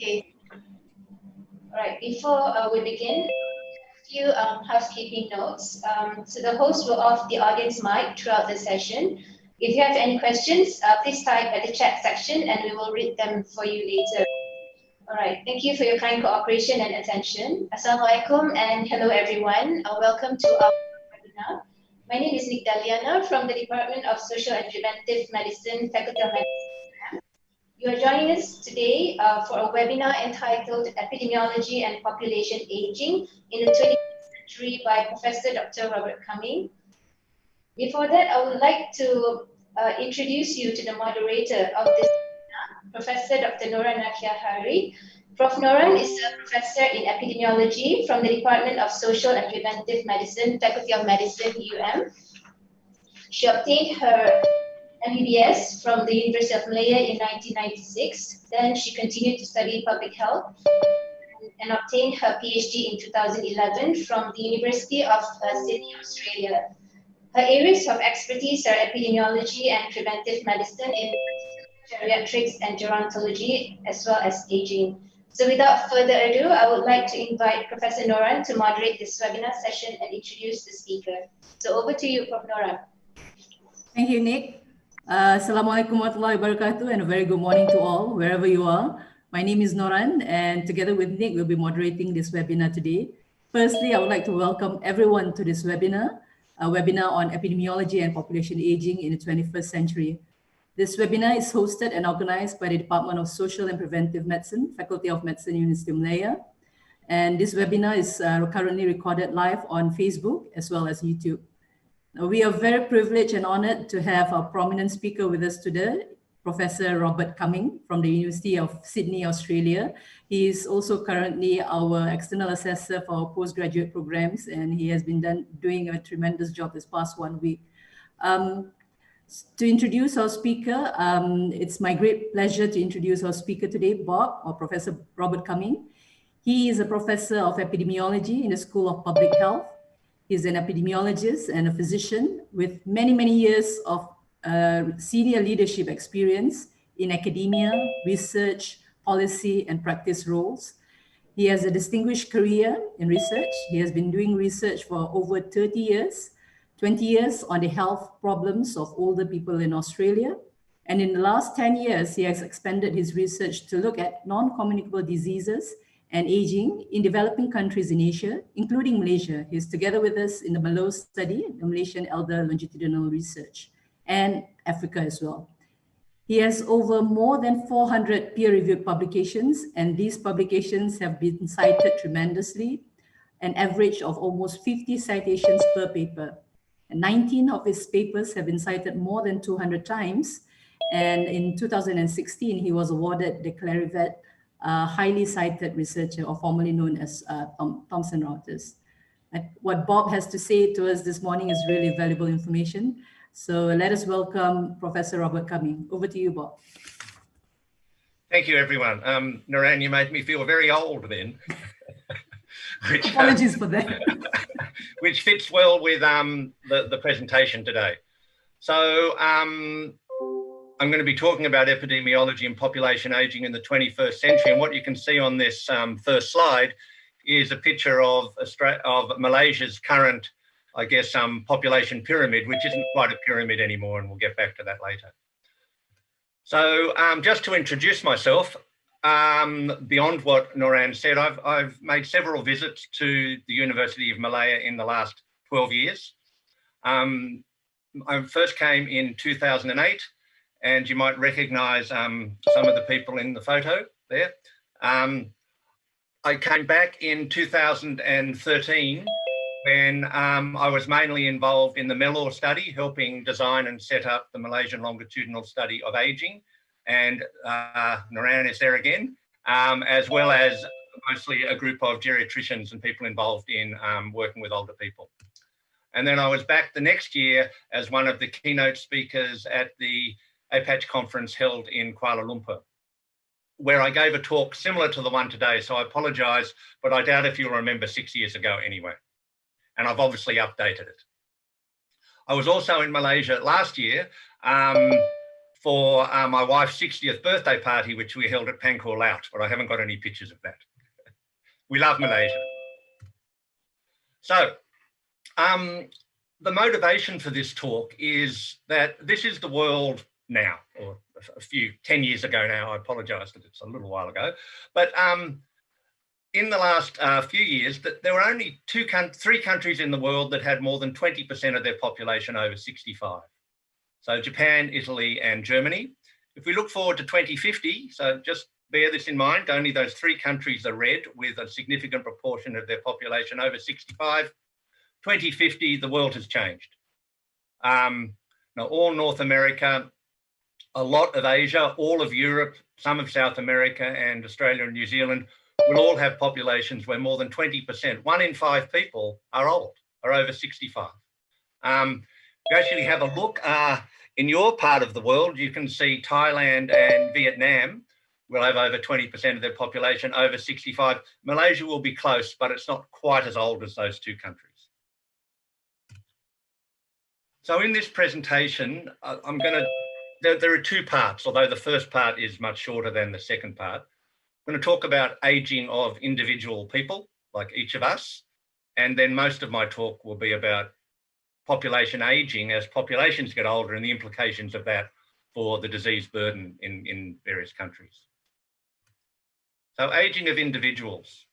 Okay. All right. Before we begin, a few housekeeping notes. So the host will off the audience mic throughout the session. If you have any questions, please type at the chat section and we will read them for you later. All right. Thank you for your kind cooperation and attention. Assalamualaikum and hello everyone. Welcome to our webinar. My name is Daliana from the Department of Social and Preventive Medicine, Faculty of Medicine. You are joining us today for a webinar entitled Epidemiology and Population Aging in the 21st Century by Professor Dr. Robert Cumming. Before that, I would like to introduce you to the moderator of this webinar, Professor Dr. Noran Nakiahari. Prof. Noran is a professor in epidemiology from the Department of Social and Preventive Medicine, Faculty of Medicine, UM. She obtained her MBBS from the University of Malaya in 1996. Then she continued to study public health and obtained her PhD in 2011 from the University of Sydney, Australia. Her areas of expertise are epidemiology and preventive medicine in geriatrics and gerontology, as well as aging. So without further ado, I would like to invite Professor Noran to moderate this webinar session and introduce the speaker. So over to you, Prof. Noran. Thank you, Nick. Assalamualaikum warahmatullahi wabarakatuh, and a very good morning to all, wherever you are. My name is Noran, and together with Nick, we'll be moderating this webinar today. Firstly, I would like to welcome everyone to this webinar, a webinar on epidemiology and population aging in the 21st century. This webinar is hosted and organized by the Department of Social and Preventive Medicine, Faculty of Medicine, University of Malaya. And this webinar is currently recorded live on Facebook as well as YouTube. We are very privileged and honored to have a prominent speaker with us today, Professor Robert Cumming from the University of Sydney, Australia. He is also currently our external assessor for our postgraduate programs, and he has been doing a tremendous job this past 1 week. To introduce our speaker, it's my great pleasure to introduce our speaker today, Bob, or Professor Robert Cumming. He is a professor of epidemiology in the School of Public Health. He's an epidemiologist and a physician with many, many years of senior leadership experience in academia, research, policy, and practice roles. He has a distinguished career in research. He has been doing research for over 30 years, 20 years on the health problems of older people in Australia. And in the last 10 years, he has expanded his research to look at non-communicable diseases and aging in developing countries in Asia, including Malaysia. He's together with us in the MALO study, the Malaysian Elder Longitudinal Research, and Africa as well. He has over more than 400 peer-reviewed publications, and these publications have been cited tremendously, an average of almost 50 citations per paper. And 19 of his papers have been cited more than 200 times, and in 2016, he was awarded the Clarivet highly cited researcher, or formerly known as Thomson Reuters. What Bob has to say to us this morning is really valuable information. So let us welcome Professor Robert Cumming. Over to you, Bob. Thank you, everyone. Noran, you made me feel very old then. Apologies for that. Which fits well with the presentation today. So I'm going to be talking about epidemiology and population aging in the 21st century. And what you can see on this first slide is a picture of Malaysia's current, I guess, population pyramid, which isn't quite a pyramid anymore, and we'll get back to that later. So just to introduce myself, beyond what Noran said, I've made several visits to the University of Malaya in the last 12 years. I first came in 2008. And you might recognise some of the people in the photo there. I came back in 2013 when I was mainly involved in the MELOR study, helping design and set up the Malaysian longitudinal study of ageing. And Noran is there again, as well as mostly a group of geriatricians and people involved in working with older people. And then I was back the next year as one of the keynote speakers at the APACH conference held in Kuala Lumpur, where I gave a talk similar to the one today. So I apologise, but I doubt if you'll remember 6 years ago anyway. And I've obviously updated it. I was also in Malaysia last year for my wife's 60th birthday party, which we held at Pangkor Laut, but I haven't got any pictures of that. We love Malaysia. So the motivation for this talk is that this is the world now, or 10 years ago now. I apologise that it's a little while ago. But in the last few years, there were only three countries in the world that had more than 20% of their population over 65. So Japan, Italy, and Germany. If we look forward to 2050, so just bear this in mind, only those three countries are red with a significant proportion of their population over 65. 2050, the world has changed. Now, all North America, a lot of Asia, all of Europe, some of South America, and Australia and New Zealand will all have populations where more than 20%, 1 in 5 people are old, are over 65. You actually have a look in your part of the world, you can see Thailand and Vietnam will have over 20% of their population over 65. Malaysia will be close, but it's not quite as old as those two countries. So in this presentation, there are two parts, although the first part is much shorter than the second part. I'm going to talk about ageing of individual people, like each of us, and then most of my talk will be about population ageing as populations get older and the implications of that for the disease burden in various countries. So ageing of individuals.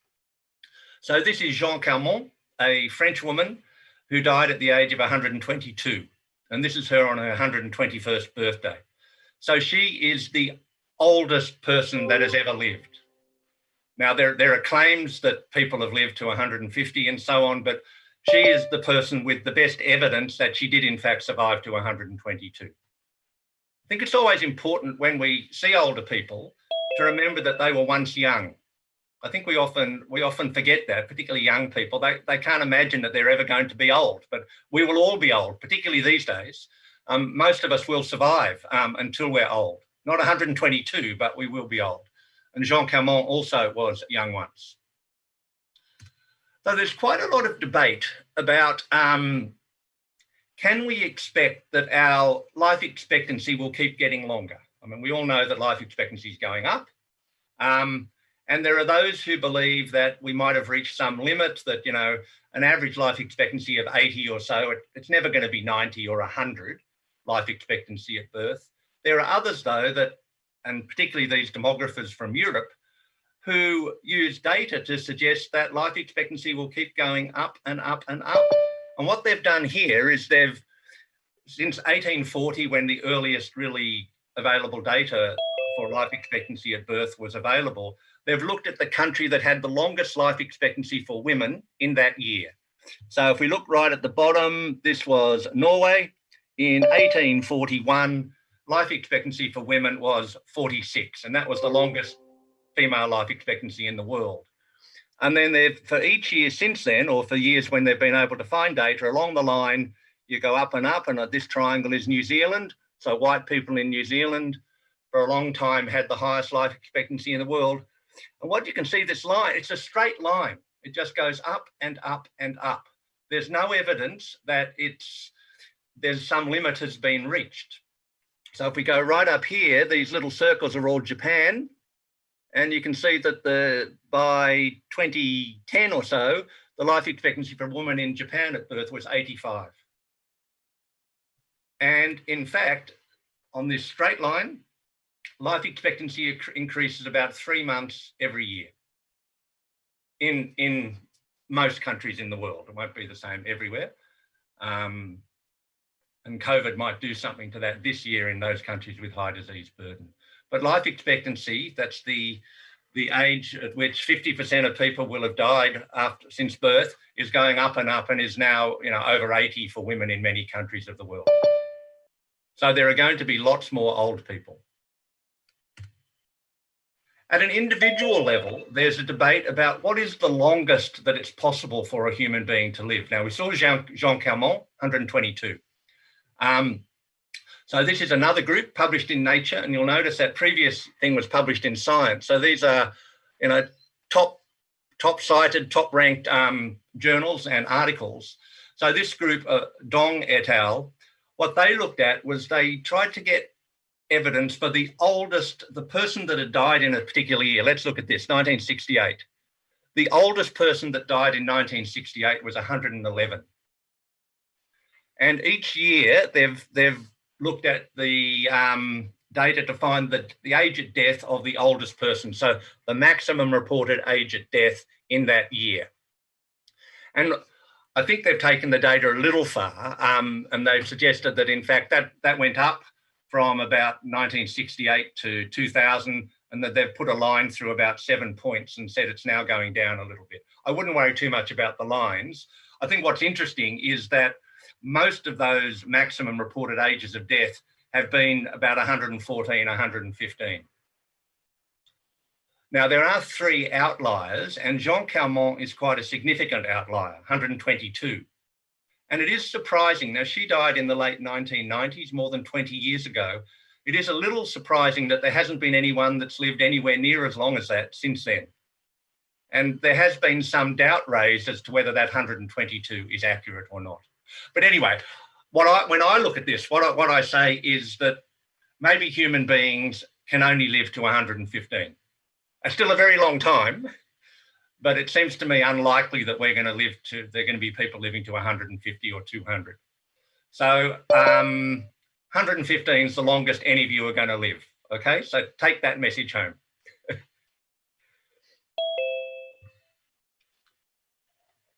So this is Jeanne Calment, a French woman who died at the age of 122. And this is her on her 121st birthday. So she is the oldest person that has ever lived. Now, there are claims that people have lived to 150 and so on, but she is the person with the best evidence that she did, in fact, survive to 122. I think it's always important when we see older people to remember that they were once young. I think we often forget that, particularly young people. They can't imagine that they're ever going to be old, but we will all be old, particularly these days. Most of us will survive until we're old. Not 122, but we will be old. And Jeanne Calment also was young once. So there's quite a lot of debate about can we expect that our life expectancy will keep getting longer? I mean, we all know that life expectancy is going up. And there are those who believe that we might have reached some limit, that, you know, an average life expectancy of 80 or so, it's never going to be 90 or 100 life expectancy at birth. There are others, though, that, and particularly these demographers from Europe, who use data to suggest that life expectancy will keep going up and up and up. And what they've done here is since 1840, when the earliest really available data for life expectancy at birth was available, they've looked at the country that had the longest life expectancy for women in that year. So if we look right at the bottom, this was Norway. In 1841, life expectancy for women was 46, and that was the longest female life expectancy in the world. And then for each year since then, or for years when they've been able to find data along the line, you go up, and this triangle is New Zealand. So white people in New Zealand for a long time had the highest life expectancy in the world. And what you can see, this line, it's a straight line. It just goes up and up and up. There's no evidence that there's some limit has been reached. So if we go right up here, these little circles are all Japan. And you can see that by 2010 or so, the life expectancy for a woman in Japan at birth was 85. And in fact, on this straight line, life expectancy increases about 3 months every year in most countries in the world. It won't be the same everywhere. And COVID might do something to that this year in those countries with high disease burden. But life expectancy, that's the age at which 50% of people will have died since birth, is going up and up and is now, you know, over 80 for women in many countries of the world. So there are going to be lots more old people. At an individual level, there's a debate about what is the longest that it's possible for a human being to live. Now, we saw Jeanne Calment, 122. So this is another group published in Nature, and you'll notice that previous thing was published in Science. So these are, you know, top-cited, top-ranked journals and articles. So this group, Dong et al., what they looked at was they tried to get evidence for the oldest, the person that had died in a particular year. Let's look at this, 1968. The oldest person that died in 1968 was 111. And each year they've looked at the data to find the age at death of the oldest person. So the maximum reported age at death in that year. And I think they've taken the data a little far, and they've suggested that in fact that went up from about 1968 to 2000, and that they've put a line through about 7 points and said it's now going down a little bit. I wouldn't worry too much about the lines. I think what's interesting is that most of those maximum reported ages of death have been about 114, 115. Now, there are 3 outliers, and Jean Calment is quite a significant outlier, 122. And it is surprising. Now, she died in the late 1990s, more than 20 years ago. It is a little surprising that there hasn't been anyone that's lived anywhere near as long as that since then. And there has been some doubt raised as to whether that 122 is accurate or not. But anyway, when I look at this, what I say is that maybe human beings can only live to 115. It's still a very long time, but it seems to me unlikely that there are going to be people living to 150 or 200. So 115 is the longest any of you are going to live. Okay, so take that message home.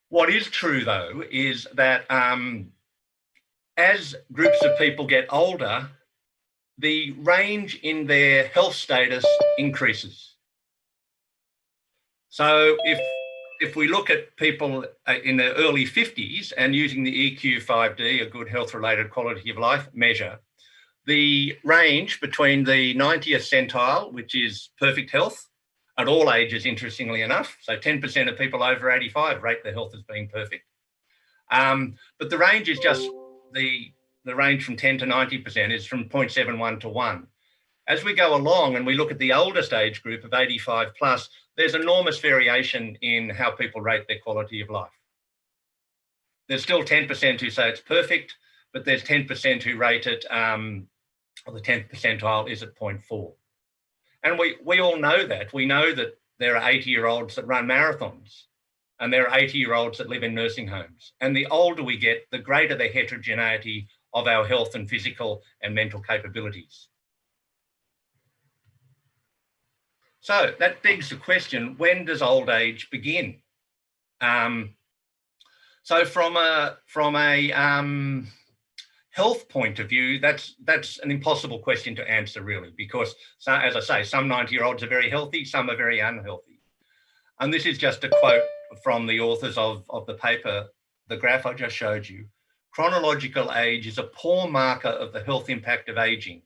What is true, though, is that as groups of people get older, the range in their health status increases. So if we look at people in their early 50s and using the EQ5D, a good health-related quality of life measure, the range between the 90th centile, which is perfect health, at all ages, interestingly enough. So 10% of people over 85 rate their health as being perfect. But the range is just the range from 10 to 90% is from 0.71 to 1. As we go along and we look at the oldest age group of 85 plus, there's enormous variation in how people rate their quality of life. There's still 10% who say it's perfect, but there's 10% who rate it, or the 10th percentile is at 0.4. And we all know that. We know that there are 80-year-olds that run marathons, and there are 80-year-olds that live in nursing homes. And the older we get, the greater the heterogeneity of our health and physical and mental capabilities. So that begs the question, when does old age begin? So from a health point of view, that's an impossible question to answer, really, because, as I say, some 90-year-olds are very healthy, some are very unhealthy. And this is just a quote from the authors of the paper, the graph I just showed you. Chronological age is a poor marker of the health impact of ageing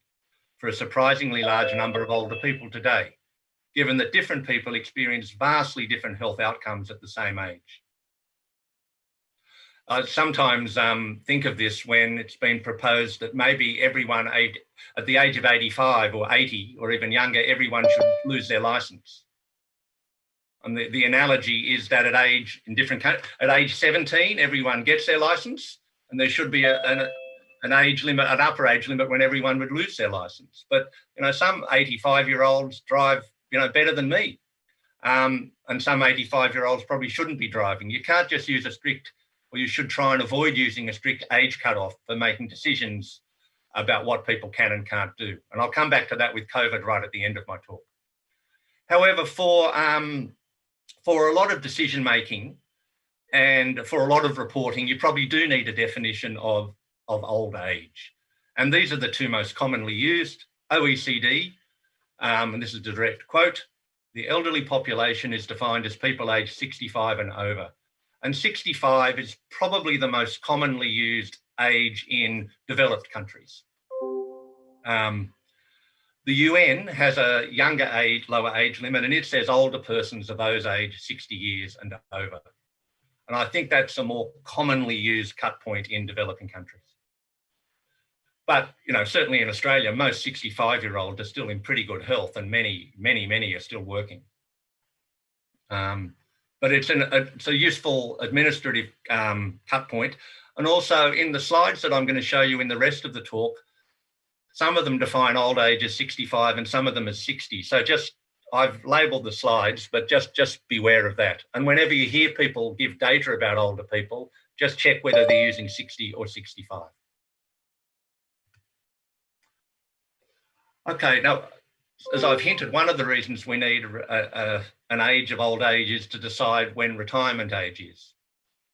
for a surprisingly large number of older people today, given that different people experience vastly different health outcomes at the same age. I sometimes think of this when it's been proposed that maybe everyone at the age of 85 or 80 or even younger, everyone should lose their licence. And the analogy is that at age 17, everyone gets their licence, and there should be an age limit, an upper age limit when everyone would lose their licence. But some 85-year-olds drive better than me, and some 85-year-olds probably shouldn't be driving. You can't just use you should try and avoid using a strict age cutoff for making decisions about what people can and can't do. And I'll come back to that with COVID right at the end of my talk. However, for a lot of decision making and for a lot of reporting, you probably do need a definition of old age. And these are the 2 most commonly used. OECD, and this is a direct quote, the elderly population is defined as people aged 65 and over. And 65 is probably the most commonly used age in developed countries. The UN has a younger age, lower age limit, and it says older persons are those aged 60 years and over. And I think that's a more commonly used cut point in developing countries. But, certainly in Australia, most 65-year-olds are still in pretty good health, and many are still working. But it's a useful administrative cut point. And also in the slides that I'm going to show you in the rest of the talk, Some of them define old age as 65 and some of them as 60. So I've labelled the slides, but just beware of that. And whenever you hear people give data about older people, just check whether they're using 60 or 65. Okay, now, as I've hinted, one of the reasons we need an age of old age is to decide when retirement age is.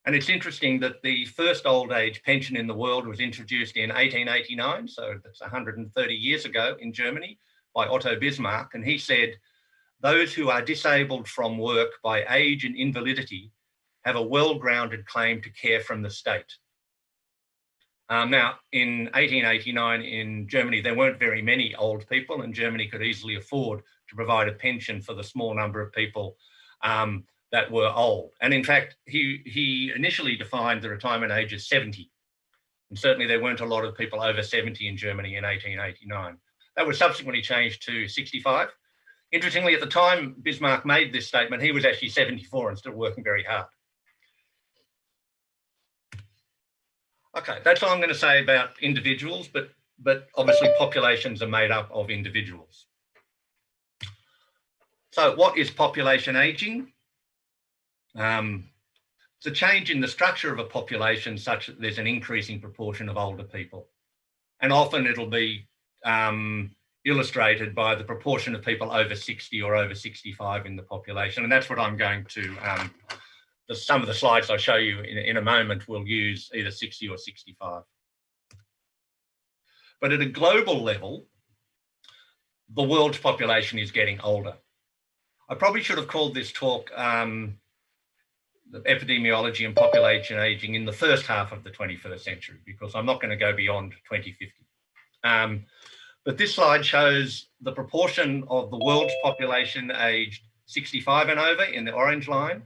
And it's interesting that the first old age pension in the world was introduced in 1889, so that's 130 years ago in Germany, by Otto Bismarck. And he said, those who are disabled from work by age and invalidity have a well-grounded claim to care from the state. Now, in 1889 in Germany, there weren't very many old people, and Germany could easily afford to provide a pension for the small number of people that were old. And in fact, he initially defined the retirement age as 70. And certainly there weren't a lot of people over 70 in Germany in 1889. That was subsequently changed to 65. Interestingly, at the time Bismarck made this statement, he was actually 74 and still working very hard. Okay, that's all I'm going to say about individuals, but obviously populations are made up of individuals. So what is population ageing? It's a change in the structure of a population such that there's an increasing proportion of older people. And often it'll be illustrated by the proportion of people over 60 or over 65 in the population. And that's what I'm going to, some of the slides I show you in a moment will use either 60 or 65. But at a global level, the world's population is getting older. I probably should have called this talk Epidemiology and Population Ageing in the first half of the 21st century, because I'm not going to go beyond 2050. But this slide shows the proportion of the world's population aged 65 and over in the orange line,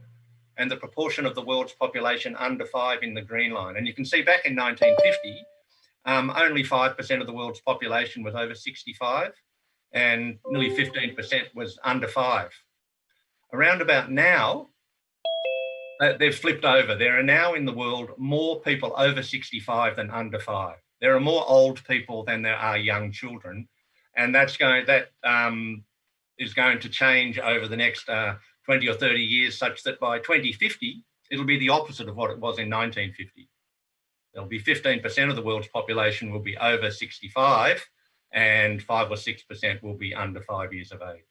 and the proportion of the world's population under 5 in the green line. And you can see back in 1950, only 5% of the world's population was over 65, and nearly 15% was under 5. Around about now, they've flipped over. There are now in the world more people over 65 than under 5. There are more old people than there are young children, and that is going to change over the next 20 or 30 years, such that by 2050, it'll be the opposite of what it was in 1950. There'll be 15% of the world's population will be over 65, and 5 or 6% will be under 5 years of age.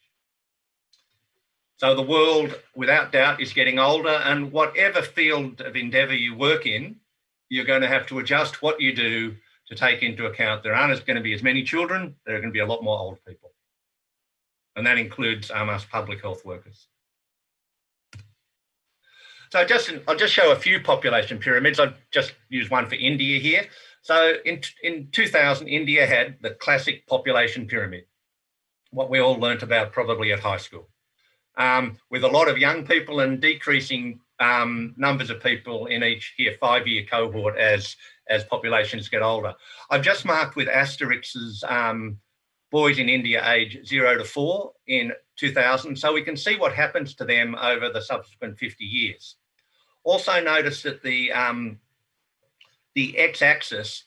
So the world, without doubt, is getting older, and whatever field of endeavour you work in, you're going to have to adjust what you do to take into account there aren't going to be as many children, there are going to be a lot more old people. And that includes us public health workers. So I'll just show a few population pyramids. I've just used one for India here. So in 2000, India had the classic population pyramid, what we all learnt about probably at high school. With a lot of young people and decreasing numbers of people in each 5-year cohort as populations get older. I've just marked with asterisks boys in India age 0 to 4 in 2000, so we can see what happens to them over the subsequent 50 years. Also notice that the x-axis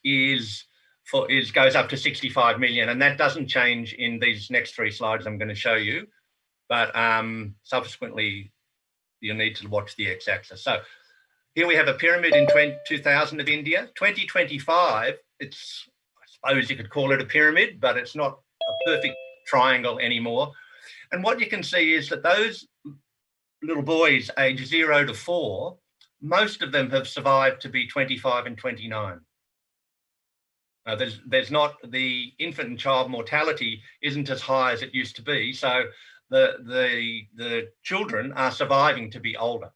goes up to 65 million, and that doesn't change in these next 3 slides I'm going to show you. But subsequently, you'll need to watch the x-axis. So here we have a pyramid in 2000 of India. 2025, I suppose you could call it a pyramid, but it's not a perfect triangle anymore. And what you can see is that those little boys aged 0 to 4, most of them have survived to be 25 and 29. There's not, the infant and child mortality isn't as high as it used to be. So the children are surviving to be older.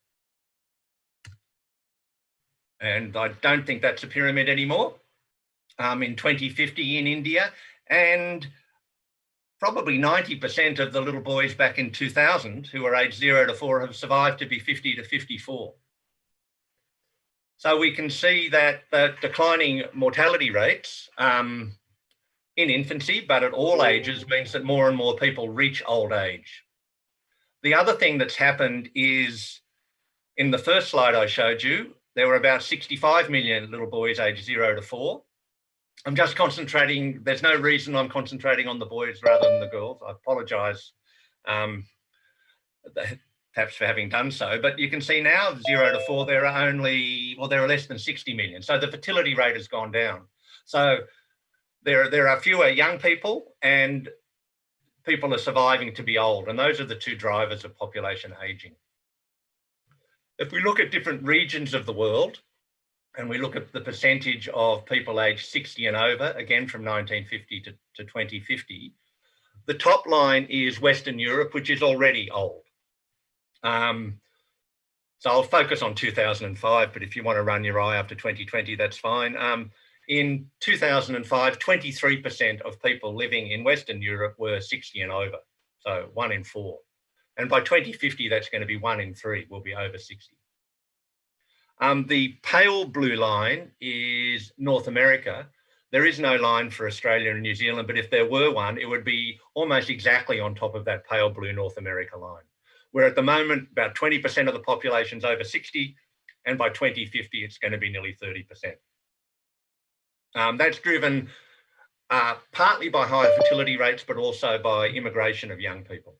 And I don't think that's a pyramid anymore in 2050 in India. And probably 90% of the little boys back in 2000 who are aged 0 to 4 have survived to be 50 to 54. So we can see that the declining mortality rates in infancy, but at all ages, means that more and more people reach old age. The other thing that's happened is, in the first slide I showed you, there were about 65 million little boys aged 0 to 4. I'm just concentrating, there's no reason I'm concentrating on the boys rather than the girls. I apologise perhaps for having done so, but you can see now 0 to 4, there are only, well, there are less than 60 million. So the fertility rate has gone down. So there are fewer young people and people are surviving to be old. And those are the two drivers of population ageing. If we look at different regions of the world, and we look at the percentage of people aged 60 and over, again from 1950 to 2050, the top line is Western Europe, which is already old. So I'll focus on 2005, but if you want to run your eye up to 2020, that's fine. In 2005, 23% of people living in Western Europe were 60 and over, so 1 in 4. And by 2050, that's going to be 1 in 3 will be over 60. The pale blue line is North America. There is no line for Australia and New Zealand, but if there were one, it would be almost exactly on top of that pale blue North America line, where at the moment, about 20% of the population is over 60, and by 2050, it's going to be nearly 30%. That's driven partly by higher fertility rates, but also by immigration of young people.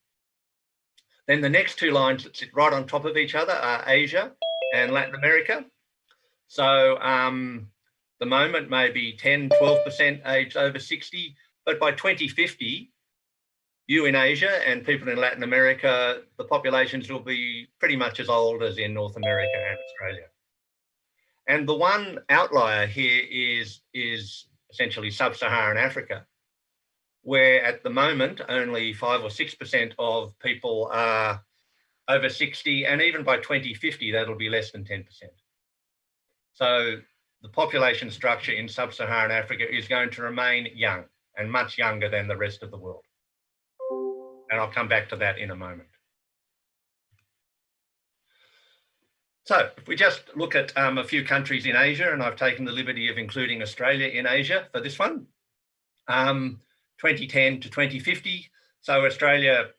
Then the next two lines that sit right on top of each other are Asia and Latin America. So the moment maybe 10, 12% aged over 60, but by 2050, you in Asia and people in Latin America, the populations will be pretty much as old as in North America and Australia. And the one outlier here is essentially sub-Saharan Africa, where at the moment only 5 or 6% of people are over 60, and even by 2050, that'll be less than 10%. So the population structure in sub-Saharan Africa is going to remain young and much younger than the rest of the world. And I'll come back to that in a moment. So if we just look at a few countries in Asia, and I've taken the liberty of including Australia in Asia for this one, 2010 to 2050. So Australia,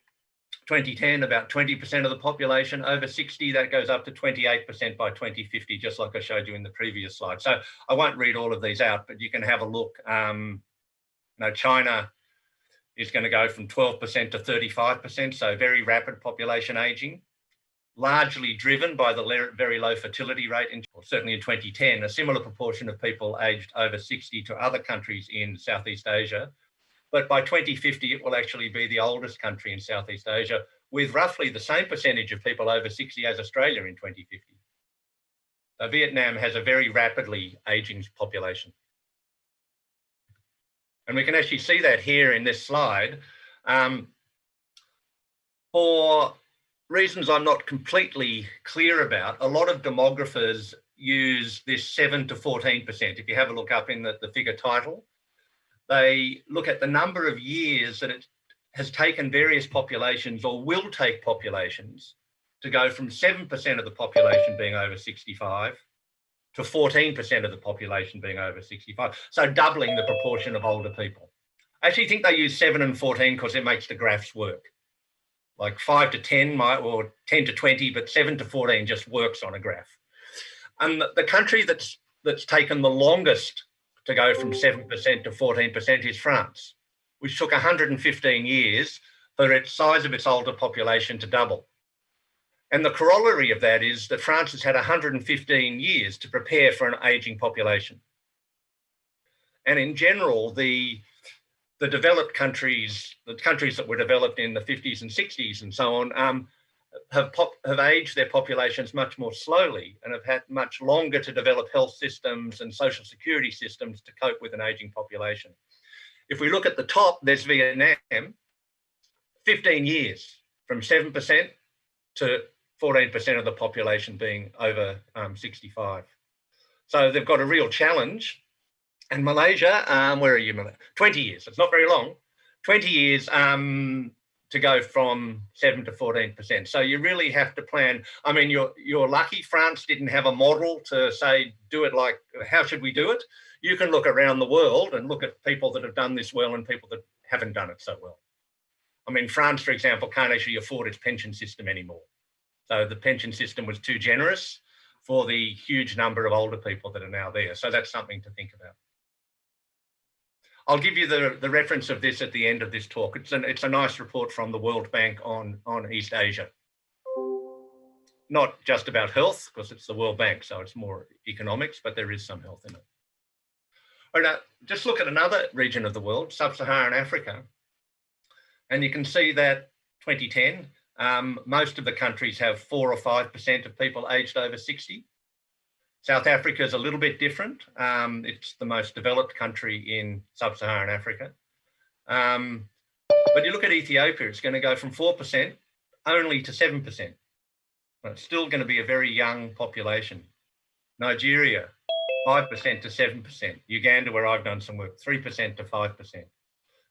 2010, about 20% of the population over 60, that goes up to 28% by 2050, just like I showed you in the previous slide. So I won't read all of these out, but you can have a look. China is going to go from 12% to 35%, so very rapid population ageing, largely driven by the very low fertility rate. Certainly in 2010, a similar proportion of people aged over 60 to other countries in Southeast Asia. But by 2050, it will actually be the oldest country in Southeast Asia, with roughly the same percentage of people over 60 as Australia in 2050. So Vietnam has a very rapidly aging population. And we can actually see that here in this slide. For reasons I'm not completely clear about, a lot of demographers use this 7 to 14%. If you have a look up in the figure title, they look at the number of years that it has taken various populations or will take populations to go from 7% of the population being over 65 to 14% of the population being over 65. So doubling the proportion of older people. I actually think they use 7 and 14 because it makes the graphs work. Like 5 to 10 or 10 to 20, but 7 to 14 just works on a graph. And the country that's taken the longest to go from 7% to 14% is France, which took 115 years for its size of its older population to double. And the corollary of that is that France has had 115 years to prepare for an ageing population. And in general, the developed countries, the countries that were developed in the 50s and 60s and so on, have aged their populations much more slowly and have had much longer to develop health systems and social security systems to cope with an ageing population. If we look at the top, there's Vietnam, 15 years from 7% to 14% of the population being over 65. So they've got a real challenge. And Malaysia, where are you, Malaysia? 20 years, it's not very long, 20 years to go from 7 to 14%. So you really have to plan. I mean, you're lucky France didn't have a model to say, do it like, how should we do it? You can look around the world and look at people that have done this well and people that haven't done it so well. I mean, France, for example, can't actually afford its pension system anymore. So the pension system was too generous for the huge number of older people that are now there. So that's something to think about. I'll give you the reference of this at the end of this talk. It's a nice report from the World Bank on East Asia. Not just about health, because it's the World Bank, so it's more economics, but there is some health in it. All right, now, just look at another region of the world, Sub-Saharan Africa. And you can see that 2010, most of the countries have 4 or 5% of people aged over 60. South Africa is a little bit different. It's the most developed country in Sub-Saharan Africa. But you look at Ethiopia, it's going to go from 4% only to 7%. But it's still going to be a very young population. Nigeria, 5% to 7%. Uganda, where I've done some work, 3% to 5%.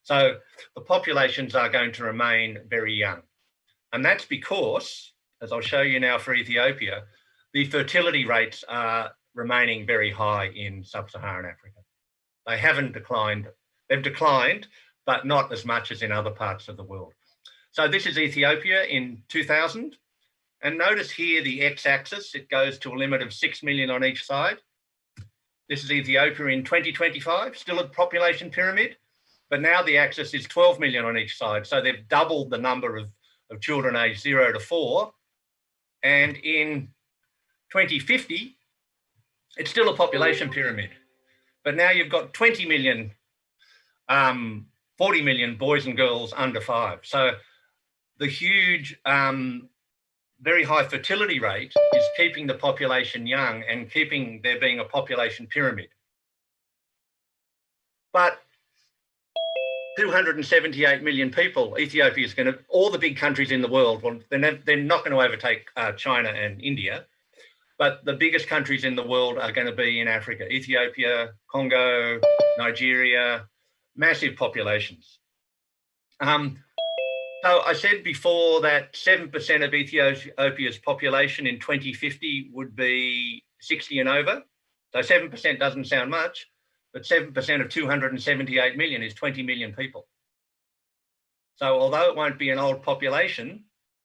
So the populations are going to remain very young. And that's because, as I'll show you now for Ethiopia, the fertility rates are remaining very high in Sub-Saharan Africa. They haven't declined. They've declined, but not as much as in other parts of the world. So this is Ethiopia in 2000. And notice here the x-axis, it goes to a limit of 6 million on each side. This is Ethiopia in 2025, still a population pyramid, but now the axis is 12 million on each side. So they've doubled the number of children aged 0 to 4. And in 2050, it's still a population pyramid, but now you've got 20 million, 40 million boys and girls under 5. So the huge, very high fertility rate is keeping the population young and keeping there being a population pyramid. But 278 million people, Ethiopia is going to, all the big countries in the world, well, they're not going to overtake China and India, but the biggest countries in the world are going to be in Africa, Ethiopia, Congo, Nigeria, massive populations. So I said before that 7% of Ethiopia's population in 2050 would be 60 and over. So 7% doesn't sound much, but 7% of 278 million is 20 million people. So although it won't be an old population,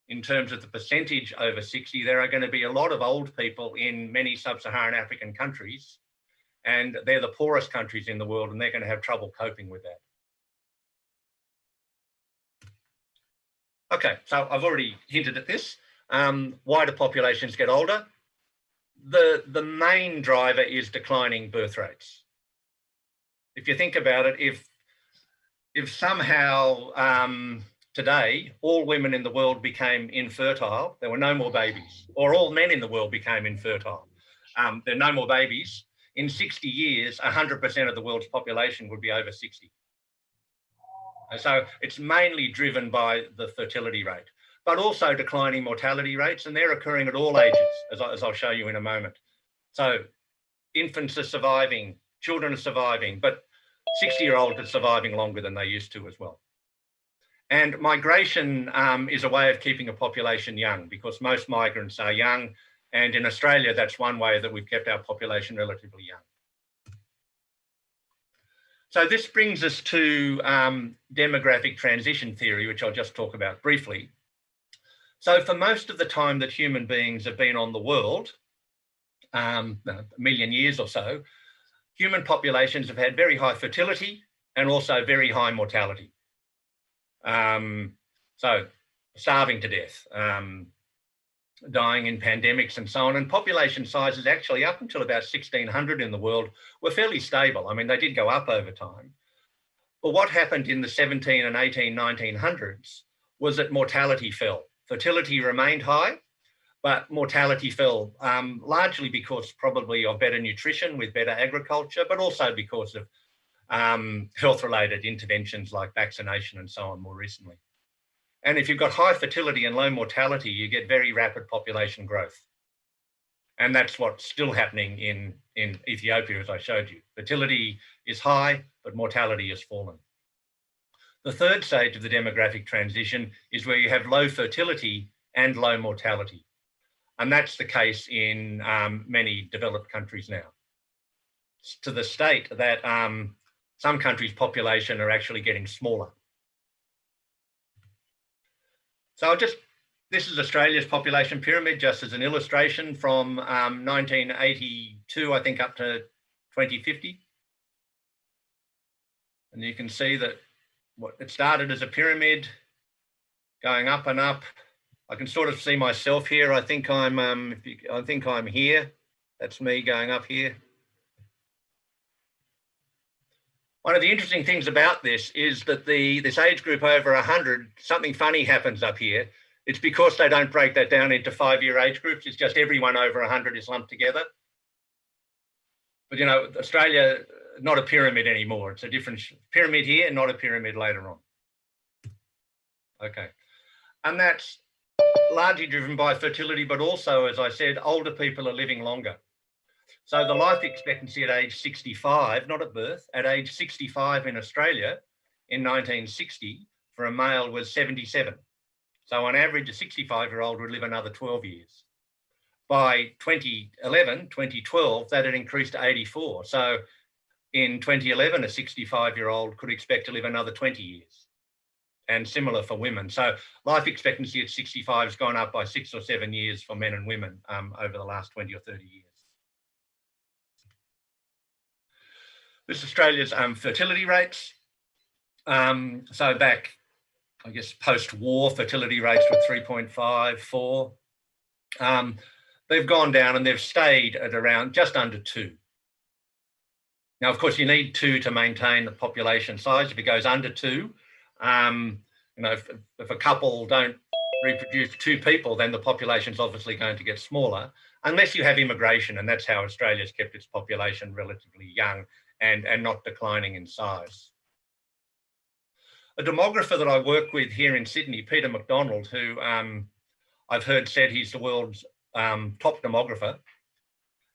in terms of the percentage over 60, there are going to be a lot of old people in many sub-Saharan African countries, and they're the poorest countries in the world, and they're going to have trouble coping with that. Okay, so I've already hinted at this. Why do populations get older? The main driver is declining birth rates. If you think about it, if somehow today all women in the world became infertile, there were no more babies, or all men in the world became infertile, there are no more babies, in 60 years, 100% of the world's population would be over 60. So it's mainly driven by the fertility rate, but also declining mortality rates, and they're occurring at all ages, as I'll show you in a moment. So infants are surviving, children are surviving, but 60-year-olds are surviving longer than they used to as well. And migration is a way of keeping a population young, because most migrants are young, and in Australia, that's one way that we've kept our population relatively young. So this brings us to demographic transition theory, which I'll just talk about briefly. So for most of the time that human beings have been on the world, a million years or so, human populations have had very high fertility and also very high mortality. So starving to death, dying in pandemics and so on. And population sizes actually up until about 1600 in the world were fairly stable. I mean, they did go up over time. But what happened in the 17 and 18, 1900s was that mortality fell. Fertility remained high, but mortality fell, largely because probably of better nutrition with better agriculture, but also because of health-related interventions like vaccination and so on more recently. And if you've got high fertility and low mortality, you get very rapid population growth. And that's what's still happening in Ethiopia, as I showed you. Fertility is high, but mortality has fallen. The third stage of the demographic transition is where you have low fertility and low mortality. And that's the case in many developed countries now. To the state that some countries' population are actually getting smaller. So this is Australia's population pyramid, just as an illustration from 1982, I think, up to 2050. And you can see that it started as a pyramid going up and up. I can sort of see myself here. I think I'm here. That's me going up here. One of the interesting things about this is that this age group over 100, something funny happens up here. It's because they don't break that down into 5-year age groups. It's just everyone over 100 is lumped together. But, you know, Australia, not a pyramid anymore. It's a different pyramid here, not a pyramid later on. Okay. And that's largely driven by fertility, but also, as I said, older people are living longer. So the life expectancy at age 65, not at birth, at age 65 in Australia in 1960 for a male was 77. So on average, a 65-year-old would live another 12 years. By 2012, that had increased to 84. So in 2011, a 65-year-old could expect to live another 20 years. And similar for women. So life expectancy at 65 has gone up by 6 or 7 years for men and women over the last 20 or 30 years. This is Australia's fertility rates. So back, I guess, post-war, fertility rates were 3.5, 4. They've gone down and they've stayed at around just under 2. Now, of course, you need 2 to maintain the population size. If it goes under 2, you know, if a couple don't reproduce 2 people, then the population's obviously going to get smaller, unless you have immigration, and that's how Australia's kept its population relatively young and not declining in size. A demographer that I work with here in Sydney, Peter McDonald, who I've heard said he's the world's top demographer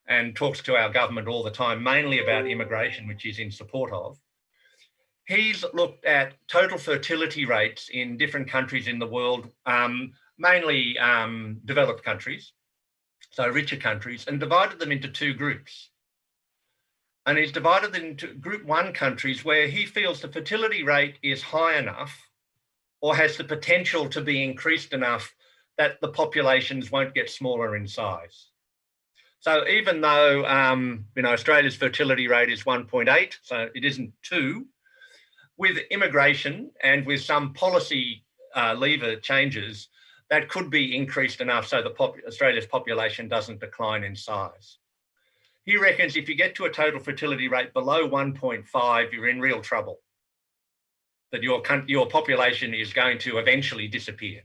and talks to our government all the time, mainly about immigration, which he's in support of. He's looked at total fertility rates in different countries in the world, mainly developed countries, so richer countries, and divided them into 2 groups. And he's divided them into group 1 countries where he feels the fertility rate is high enough or has the potential to be increased enough that the populations won't get smaller in size. So even though you know, Australia's fertility rate is 1.8, so it isn't 2, with immigration and with some policy lever changes, that could be increased enough so Australia's population doesn't decline in size. He reckons if you get to a total fertility rate below 1.5, you're in real trouble, that your population is going to eventually disappear.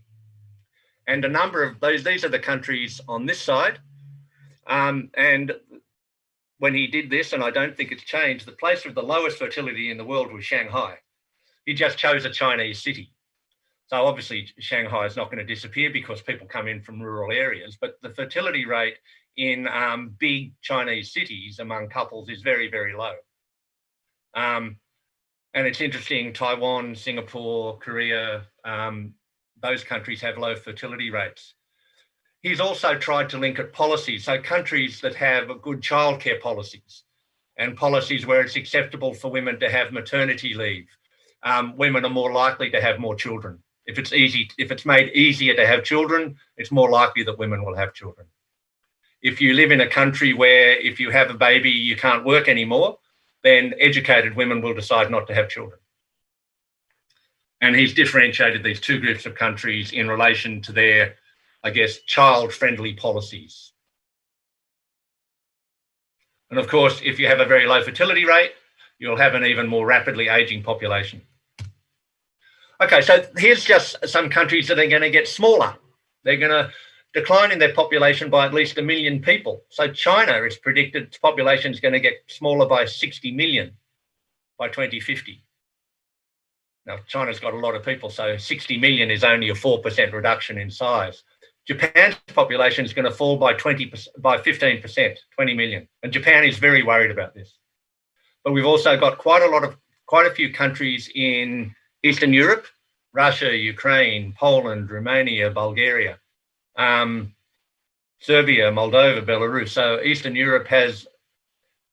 And a number of these are the countries on this side. And when he did this, and I don't think it's changed, the place with the lowest fertility in the world was Shanghai. He just chose a Chinese city. So obviously Shanghai is not going to disappear because people come in from rural areas, but the fertility rate in big Chinese cities among couples is very, very low. And it's interesting, Taiwan, Singapore, Korea, those countries have low fertility rates. He's also tried to link at policies, so countries that have good childcare policies and policies where it's acceptable for women to have maternity leave. Women are more likely to have more children. If it's made easier to have children, it's more likely that women will have children. If you live in a country where if you have a baby, you can't work anymore, then educated women will decide not to have children. And he's differentiated these 2 groups of countries in relation to their, I guess, child-friendly policies. And of course, if you have a very low fertility rate, you'll have an even more rapidly aging population. Okay, so here's just some countries that are going to get smaller. They're going to decline in their population by at least 1 million people. So China is predicted its population is going to get smaller by 60 million by 2050. Now, China's got a lot of people, so 60 million is only a 4% reduction in size. Japan's population is going to fall by 15%, 20 million. And Japan is very worried about this. But we've also got quite a few countries in Eastern Europe, Russia, Ukraine, Poland, Romania, Bulgaria, Serbia, Moldova, Belarus. So Eastern Europe has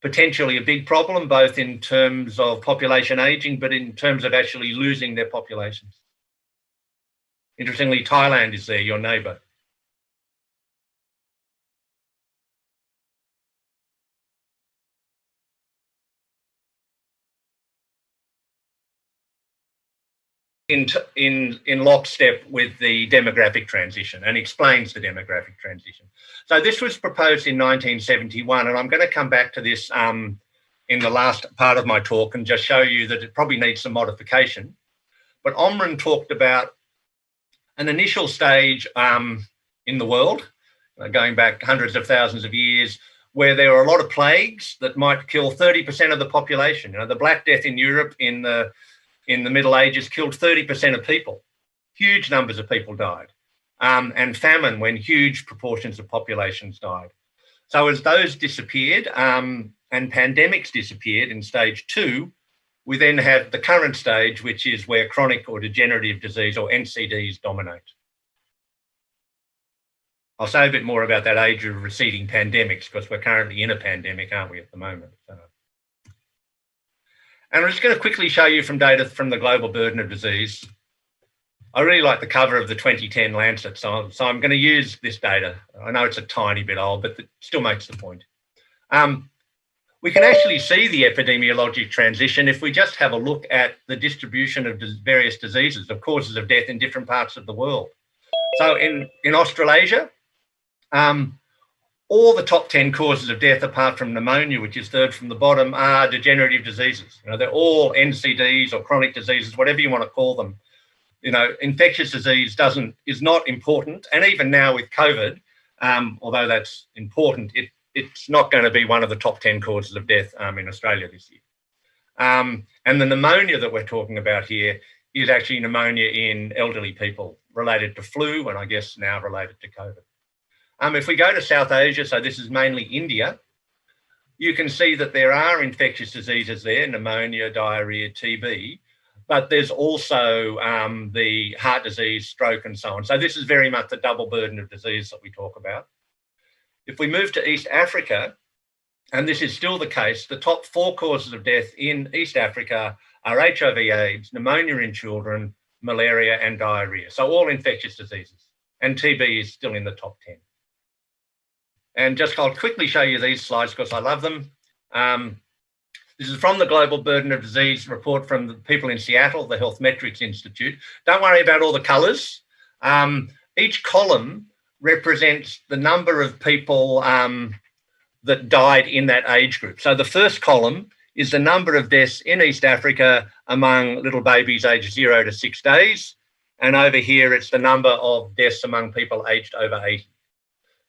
potentially a big problem, both in terms of population aging, but in terms of actually losing their populations. Interestingly, Thailand is there, your neighbour. in lockstep with the demographic transition and explains the demographic transition. So this was proposed in 1971, and I'm going to come back to this in the last part of my talk and just show you that it probably needs some modification. But Omran talked about an initial stage in the world, going back hundreds of thousands of years, where there were a lot of plagues that might kill 30% of the population. You know, the Black Death in Europe in the Middle Ages killed 30% of people. Huge numbers of people died. And famine, when huge proportions of populations died. So as those disappeared and pandemics disappeared in stage 2, we then had the current stage, which is where chronic or degenerative disease, or NCDs, dominate. I'll say a bit more about that age of receding pandemics, because we're currently in a pandemic, aren't we, at the moment? So. And I'm just going to quickly show you from data from the Global Burden of Disease. I really like the cover of the 2010 Lancet, so I'm going to use this data. I know it's a tiny bit old, but it still makes the point. We can actually see the epidemiologic transition if we just have a look at the distribution of various diseases, of causes of death in different parts of the world. So in Australasia, all the top 10 causes of death, apart from pneumonia, which is third from the bottom, are degenerative diseases. You know, they're all NCDs or chronic diseases, whatever you want to call them. You know, infectious disease is not important, and even now with COVID, although that's important, it's not going to be one of the top 10 causes of death in Australia this year. And the pneumonia that we're talking about here is actually pneumonia in elderly people related to flu, and I guess now related to COVID. If we go to South Asia, so this is mainly India, you can see that there are infectious diseases there, pneumonia, diarrhea, TB, but there's also the heart disease, stroke, and so on. So this is very much the double burden of disease that we talk about. If we move to East Africa, and this is still the case, the top 4 causes of death in East Africa are HIV/AIDS, pneumonia in children, malaria, and diarrhea. So all infectious diseases. And TB is still in the top 10. And just I'll quickly show you these slides because I love them. This is from the Global Burden of Disease report from the people in Seattle, the Health Metrics Institute. Don't worry about all the colours. Each column represents the number of people that died in that age group. So the first column is the number of deaths in East Africa among little babies aged 0 to 6 days. And over here, it's the number of deaths among people aged over 80.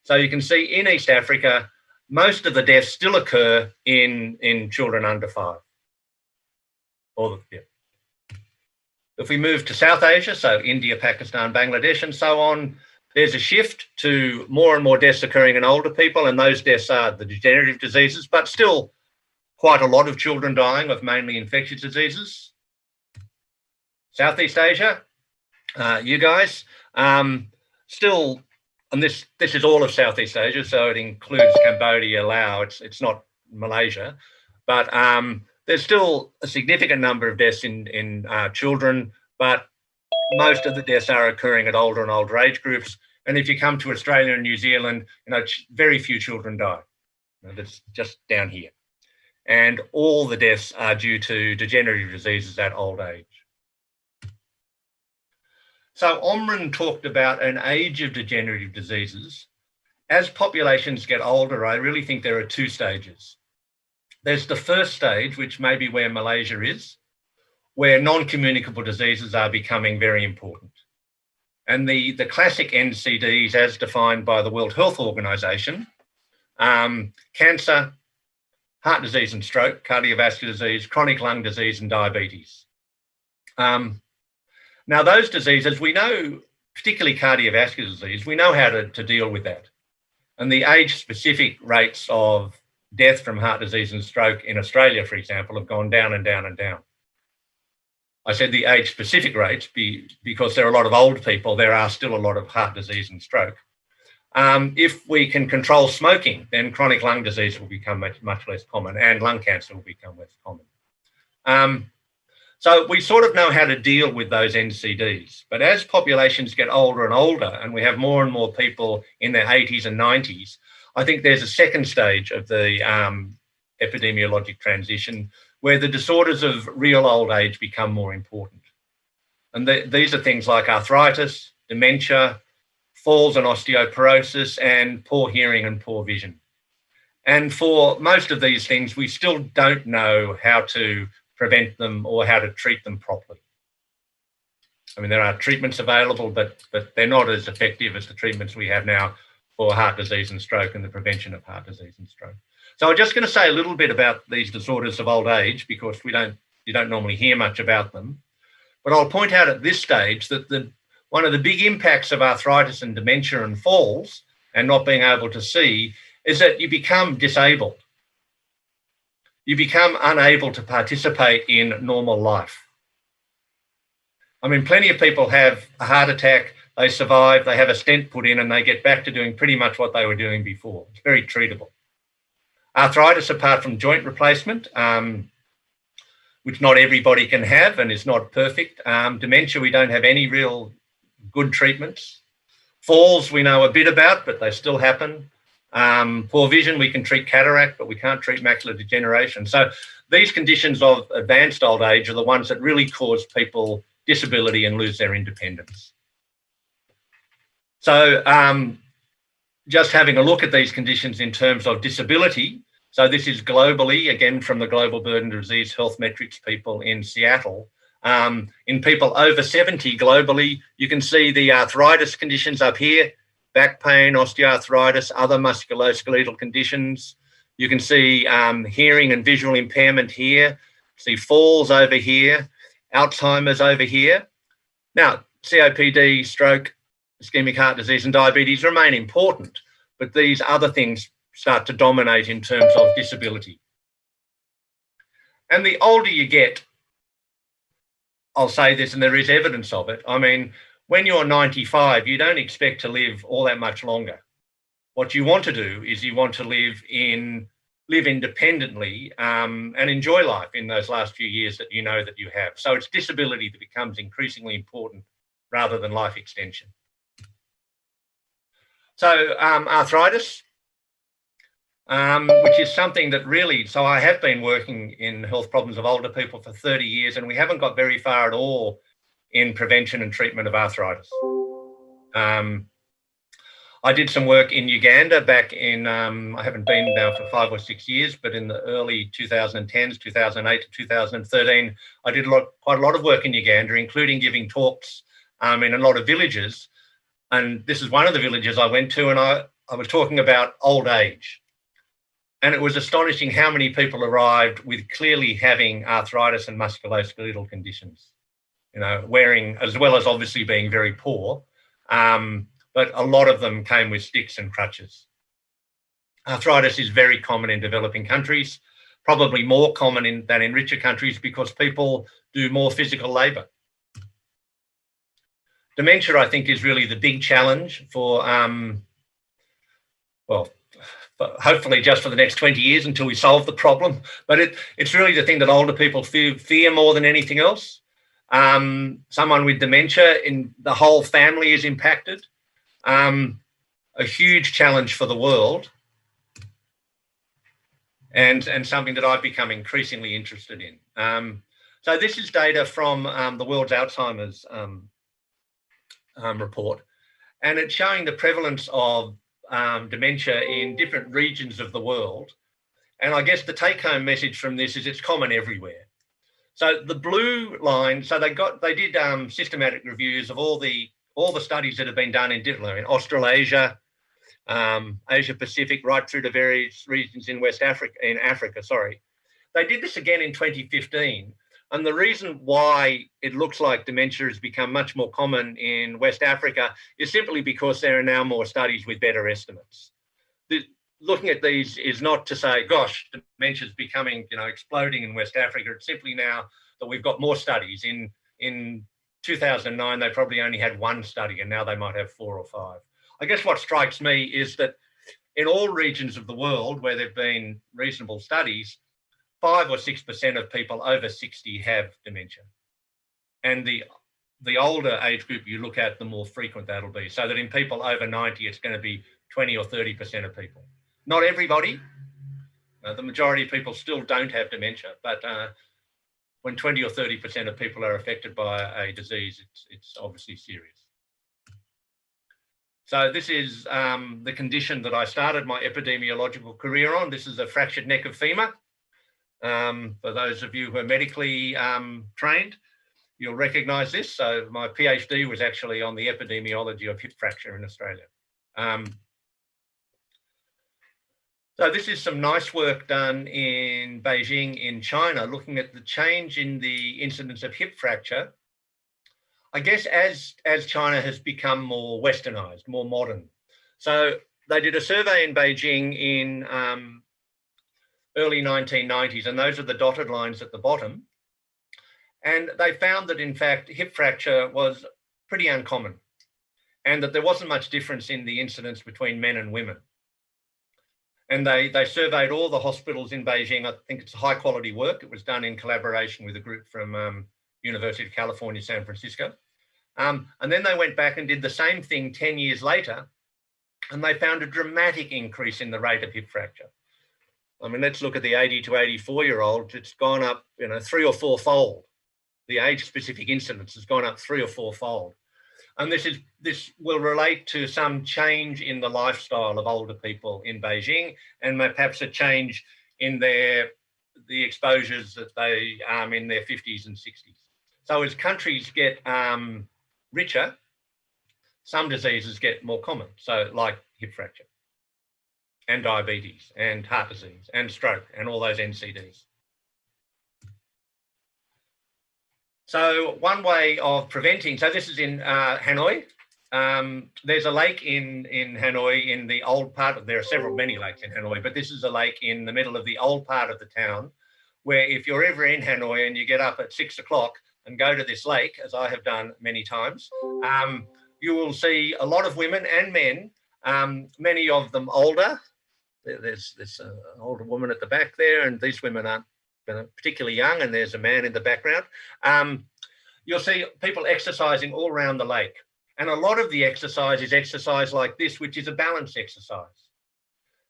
So you can see in East Africa, most of the deaths still occur in children under 5. If we move to South Asia, so India, Pakistan, Bangladesh, and so on, there's a shift to more and more deaths occurring in older people, and those deaths are the degenerative diseases, but still quite a lot of children dying of mainly infectious diseases. Southeast Asia, you guys, still, and this is all of Southeast Asia, so it includes Cambodia, Laos, it's not Malaysia, but there's still a significant number of deaths in children, but most of the deaths are occurring at older and older age groups. And if you come to Australia and New Zealand, you know, very few children die. You know, that's just down here. And all the deaths are due to degenerative diseases at old age. So Omran talked about an age of degenerative diseases. As populations get older, I really think there are 2 stages. There's the first stage, which may be where Malaysia is, where non-communicable diseases are becoming very important. And the classic NCDs, as defined by the World Health Organisation, cancer, heart disease and stroke, cardiovascular disease, chronic lung disease, and diabetes. Now, those diseases, we know, particularly cardiovascular disease, we know how to deal with that. And the age-specific rates of death from heart disease and stroke in Australia, for example, have gone down and down and down. I said the age-specific rates because there are a lot of old people, there are still a lot of heart disease and stroke. If we can control smoking, then chronic lung disease will become much less common, and lung cancer will become less common. So we sort of know how to deal with those NCDs. But as populations get older and older, and we have more and more people in their 80s and 90s, I think there's a second stage of the epidemiologic transition where the disorders of real old age become more important. And these are things like arthritis, dementia, falls and osteoporosis, and poor hearing and poor vision. And for most of these things, we still don't know how to prevent them or how to treat them properly. I mean, there are treatments available, but they're not as effective as the treatments we have now for heart disease and stroke and the prevention of heart disease and stroke. So I'm just going to say a little bit about these disorders of old age because you don't normally hear much about them. But I'll point out at this stage that one of the big impacts of arthritis and dementia and falls and not being able to see is that you become disabled. You become unable to participate in normal life. I mean, plenty of people have a heart attack, they survive, they have a stent put in and they get back to doing pretty much what they were doing before. It's very treatable. Arthritis, apart from joint replacement, which not everybody can have and is not perfect. Dementia, we don't have any real good treatments. Falls, we know a bit about, but they still happen. Poor vision, we can treat cataract, but we can't treat macular degeneration. So these conditions of advanced old age are the ones that really cause people disability and lose their independence. So just having a look at these conditions in terms of disability. So this is globally, again, from the Global Burden of Disease Health Metrics people in Seattle. In people over 70 globally, you can see the arthritis conditions up here, back pain, osteoarthritis, other musculoskeletal conditions. You can see hearing and visual impairment here, see falls over here, Alzheimer's over here. Now, COPD, stroke, ischemic heart disease and diabetes remain important, but these other things start to dominate in terms of disability. And the older you get, I'll say this, and there is evidence of it. I mean, when you're 95, you don't expect to live all that much longer. What you want to do is you want to live independently and enjoy life in those last few years that you know that you have. So it's disability that becomes increasingly important rather than life extension. So arthritis, which is something that really, so I have been working in health problems of older people for 30 years and we haven't got very far at all in prevention and treatment of arthritis. I did some work in Uganda back in, I haven't been now for 5 or 6 years, but in the early 2010s, 2008 to 2013, I did quite a lot of work in Uganda, including giving talks in a lot of villages. And this is one of the villages I went to, and I was talking about old age. And it was astonishing how many people arrived with clearly having arthritis and musculoskeletal conditions, you know, wearing, as well as obviously being very poor. But a lot of them came with sticks and crutches. Arthritis is very common in developing countries, probably more common than in richer countries because people do more physical labour. Dementia, I think, is really the big challenge for, hopefully just for the next 20 years until we solve the problem. But it's really the thing that older people fear more than anything else. Someone with dementia, the whole family is impacted. A huge challenge for the world and something that I've become increasingly interested in. So this is data from the World's Alzheimer's report, and it's showing the prevalence of dementia in different regions of the world. And I guess the take-home message from this is it's common everywhere. So the blue line, so they did systematic reviews of all the studies that have been done in different, in Australasia, Asia Pacific, right through to various regions in Africa. They did this again in 2015. And the reason why it looks like dementia has become much more common in West Africa is simply because there are now more studies with better estimates. Looking at these is not to say, gosh, dementia is becoming, exploding in West Africa. It's simply now that we've got more studies. In 2009, they probably only had one study, and now they might have 4 or 5. I guess what strikes me is that in all regions of the world where there have been reasonable studies, 5 or 6% of people over 60 have dementia. And the older age group you look at, the more frequent that'll be. So that in people over 90, it's going to be 20 or 30% of people. Not everybody. The majority of people still don't have dementia, but when 20 or 30% of people are affected by a disease, it's obviously serious. So this is the condition that I started my epidemiological career on. This is a fractured neck of femur. For those of you who are medically trained, you'll recognise this. So my PhD was actually on the epidemiology of hip fracture in Australia. So this is some nice work done in Beijing in China, looking at the change in the incidence of hip fracture, I guess, as China has become more westernized, more modern. So they did a survey in Beijing in early 1990s, and those are the dotted lines at the bottom. And they found that, in fact, hip fracture was pretty uncommon and that there wasn't much difference in the incidence between men and women. And they surveyed all the hospitals in Beijing. I think it's high quality work. It was done in collaboration with a group from University of California, San Francisco. And then they went back and did the same thing 10 years later, and they found a dramatic increase in the rate of hip fracture. I mean, let's look at the 80 to 84-year-olds. It's gone up, 3 or 4-fold. The age-specific incidence has gone up 3 or 4-fold. And this will relate to some change in the lifestyle of older people in Beijing, and perhaps a change in the exposures that they in their 50s and 60s. So as countries get richer, some diseases get more common. So like hip fracture and diabetes and heart disease and stroke and all those NCDs. So one way of preventing, so this is in Hanoi. There's a lake in Hanoi in the old part of, there are many lakes in Hanoi, but this is a lake in the middle of the old part of the town, where if you're ever in Hanoi and you get up at 6 o'clock and go to this lake, as I have done many times, you will see a lot of women and men, many of them older. There's this older woman at the back there, and these women aren't particularly young, and there's a man in the background. You'll see people exercising all around the lake. And a lot of the exercise is exercise like this, which is a balance exercise.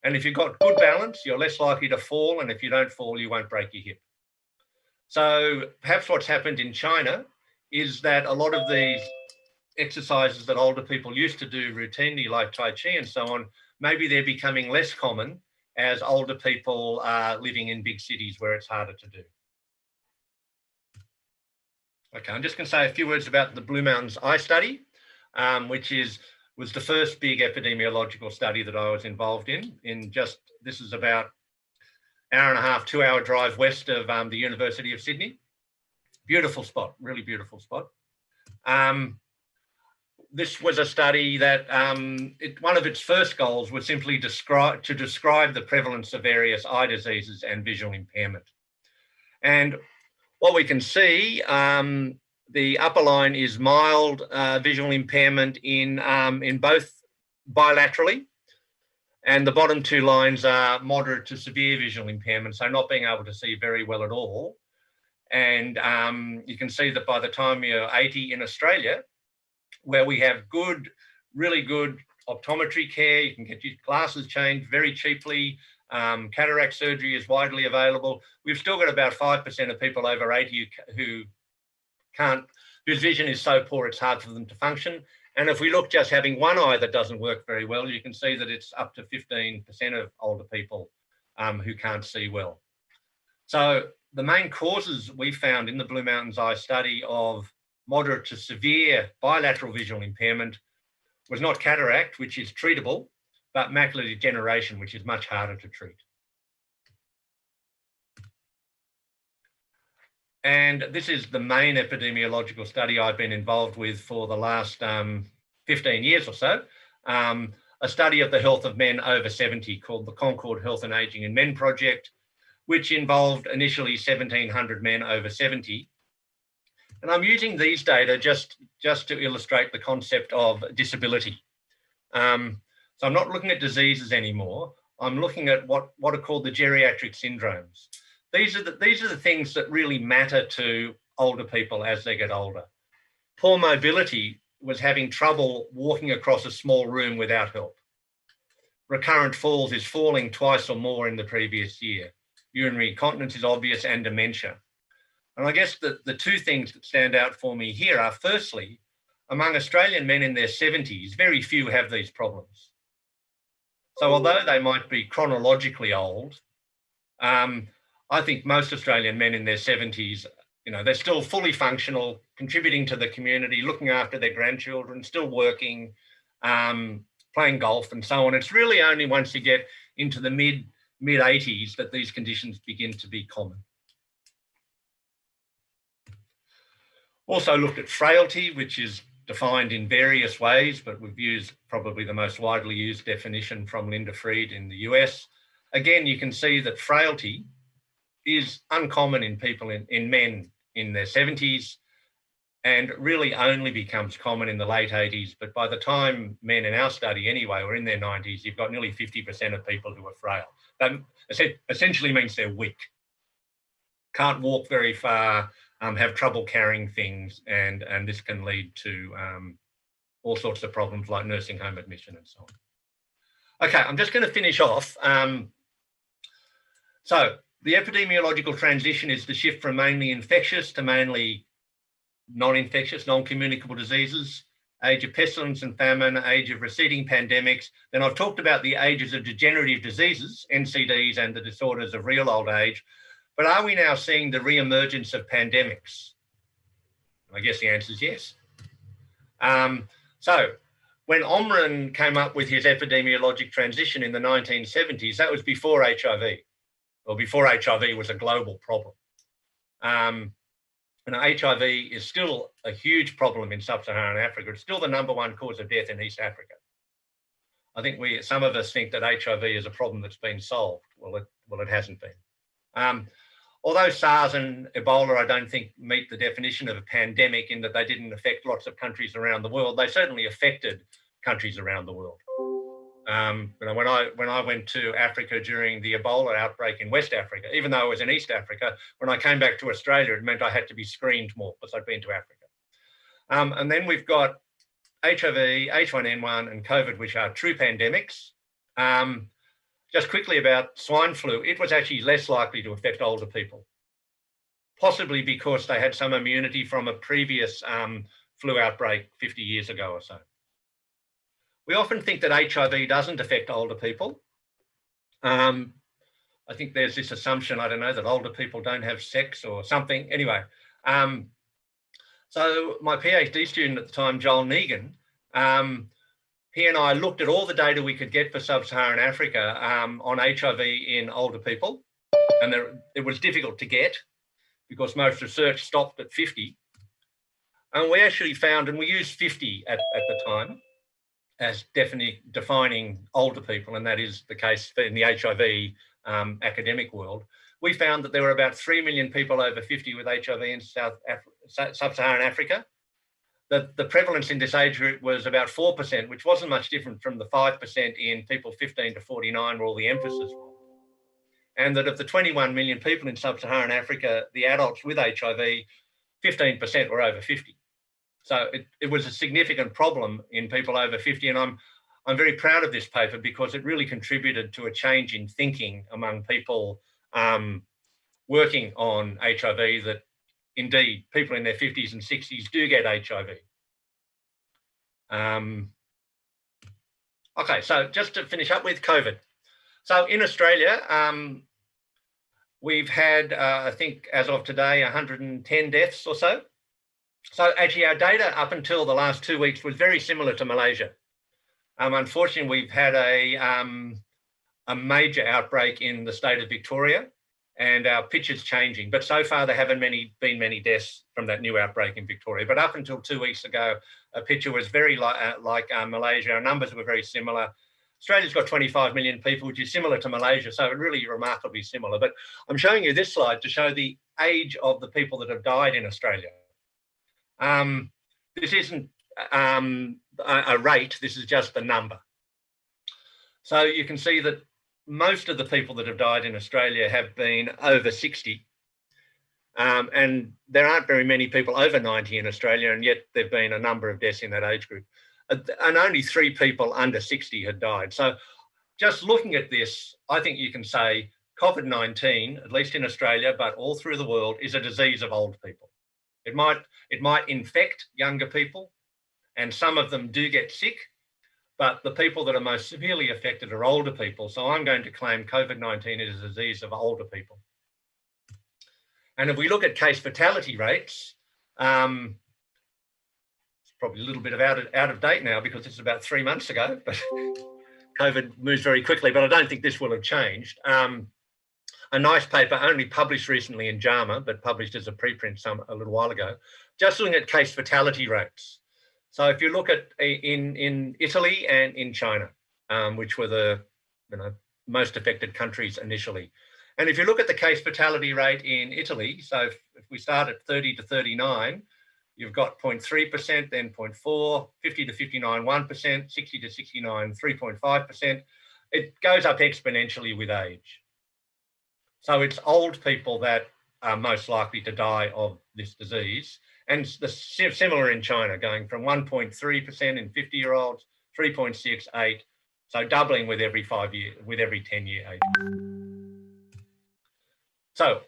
And if you've got good balance, you're less likely to fall. And if you don't fall, you won't break your hip. So perhaps what's happened in China is that a lot of these exercises that older people used to do routinely, like Tai Chi and so on, maybe they're becoming less common as older people are living in big cities where it's harder to do. Okay, I'm just going to say a few words about the Blue Mountains Eye Study, which was the first big epidemiological study that I was involved in this is about an hour and a half, 2-hour drive west of the University of Sydney. Beautiful spot, really beautiful spot. This was a study that one of its first goals was simply to describe the prevalence of various eye diseases and visual impairment. And what we can see, the upper line is mild visual impairment in both bilaterally, and the bottom two lines are moderate to severe visual impairment, so not being able to see very well at all. And you can see that by the time you're 80 in Australia, where we have really good optometry care, you can get your glasses changed very cheaply, cataract surgery is widely available. We've still got about 5% of people over 80 whose vision is so poor it's hard for them to function. And if we look just having one eye that doesn't work very well, you can see that it's up to 15% of older people who can't see well. So the main causes we found in the Blue Mountains Eye Study of moderate to severe bilateral visual impairment was not cataract, which is treatable, but macular degeneration, which is much harder to treat. And this is the main epidemiological study I've been involved with for the last 15 years or so, a study of the health of men over 70 called the Concord Health and Ageing in Men Project, which involved initially 1,700 men over 70. And I'm using these data just to illustrate the concept of disability. So I'm not looking at diseases anymore. I'm looking at what are called the geriatric syndromes. These are the things that really matter to older people as they get older. Poor mobility was having trouble walking across a small room without help. Recurrent falls is falling twice or more in the previous year. Urinary incontinence is obvious, and dementia. And I guess the two things that stand out for me here are, firstly, among Australian men in their 70s, very few have these problems. So although they might be chronologically old, I think most Australian men in their 70s, they're still fully functional, contributing to the community, looking after their grandchildren, still working, playing golf and so on. It's really only once you get into the mid-80s that these conditions begin to be common. Also looked at frailty, which is defined in various ways, but we've used probably the most widely used definition from Linda Fried in the US. Again, you can see that frailty is uncommon in people, in men in their 70s, and really only becomes common in the late 80s. But by the time men in our study anyway were in their 90s, you've got nearly 50% of people who are frail. That essentially means they're weak, can't walk very far, have trouble carrying things, and this can lead to all sorts of problems like nursing home admission and so on. Okay, I'm just going to finish off. So the epidemiological transition is the shift from mainly infectious to mainly non-infectious, non-communicable diseases, age of pestilence and famine, age of receding pandemics. Then I've talked about the ages of degenerative diseases, NCDs, and the disorders of real old age. But are we now seeing the re-emergence of pandemics? I guess the answer is yes. So when Omran came up with his epidemiologic transition in the 1970s, that was before HIV, or before HIV was a global problem. And HIV is still a huge problem in sub-Saharan Africa. It's still the #1 cause of death in East Africa. I think some of us think that HIV is a problem that's been solved. Well, it hasn't been. Although SARS and Ebola, I don't think, meet the definition of a pandemic in that they didn't affect lots of countries around the world, they certainly affected countries around the world. When I went to Africa during the Ebola outbreak in West Africa, even though I was in East Africa, when I came back to Australia, it meant I had to be screened more because I'd been to Africa. And then we've got HIV, H1N1 and COVID, which are true pandemics. Just quickly about swine flu, it was actually less likely to affect older people, possibly because they had some immunity from a previous flu outbreak 50 years ago or so. We often think that HIV doesn't affect older people. I think there's this assumption, I don't know, that older people don't have sex or something. Anyway, so my PhD student at the time, Joel Negan, he and I looked at all the data we could get for sub-Saharan Africa on HIV in older people, and it was difficult to get because most research stopped at 50. And we actually found, and we used 50 at the time as defining older people, and that is the case in the HIV academic world. We found that there were about 3 million people over 50 with HIV in sub-Saharan Africa. The prevalence in this age group was about 4%, which wasn't much different from the 5% in people 15 to 49, where all the emphasis was. And that of the 21 million people in sub-Saharan Africa, the adults with HIV, 15% were over 50. So it was a significant problem in people over 50. And I'm very proud of this paper because it really contributed to a change in thinking among people working on HIV, that indeed people in their 50s and 60s do get HIV. Okay, so just to finish up with COVID. So in Australia, we've had, I think as of today, 110 deaths or so. So actually our data up until the last 2 weeks was very similar to Malaysia. Unfortunately, we've had a major outbreak in the state of Victoria, and our picture's changing. But so far, there haven't been many deaths from that new outbreak in Victoria. But up until 2 weeks ago, a picture was very like Malaysia. Our numbers were very similar. Australia's got 25 million people, which is similar to Malaysia, so really remarkably similar. But I'm showing you this slide to show the age of the people that have died in Australia. This isn't a rate, this is just the number. So you can see that most of the people that have died in Australia have been over 60. And there aren't very many people over 90 in Australia, and yet there've been a number of deaths in that age group. And only 3 people under 60 had died. So just looking at this, I think you can say COVID-19, at least in Australia, but all through the world, is a disease of old people. It might infect younger people, and some of them do get sick, but the people that are most severely affected are older people. So I'm going to claim COVID-19 is a disease of older people. And if we look at case fatality rates, it's probably a little bit out of date now because it's about 3 months ago, but COVID moves very quickly, but I don't think this will have changed. A nice paper only published recently in JAMA, but published as a preprint a little while ago, just looking at case fatality rates. So if you look at in Italy and in China, which were the most affected countries initially, and if you look at the case fatality rate in Italy, so if we start at 30 to 39, you've got 0.3%, then 0.4, 50 to 59, 1%, 60 to 69, 3.5%. It goes up exponentially with age. So it's old people that are most likely to die of this disease. And similar in China, going from 1.3% in 50-year-olds, 3.6, 8, so doubling with every 5 years, with every 10-year age. So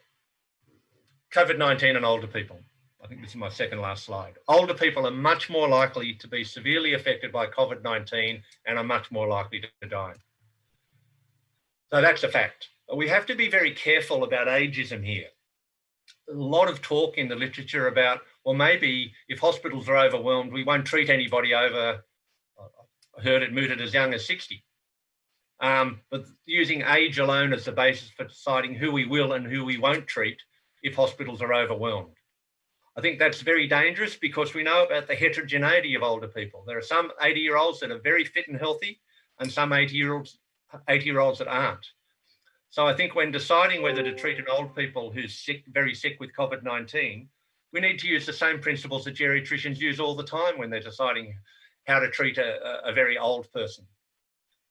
COVID-19 and older people. I think this is my second last slide. Older people are much more likely to be severely affected by COVID-19 and are much more likely to die. So that's a fact. But we have to be very careful about ageism here. A lot of talk in the literature about, well, maybe if hospitals are overwhelmed, we won't treat anybody over, I heard it mooted as young as 60. But using age alone as the basis for deciding who we will and who we won't treat if hospitals are overwhelmed. I think that's very dangerous because we know about the heterogeneity of older people. There are some 80-year-olds that are very fit and healthy and some 80-year-olds that aren't. So I think when deciding whether to treat an old people who's sick, very sick with COVID-19, we need to use the same principles that geriatricians use all the time when they're deciding how to treat a very old person.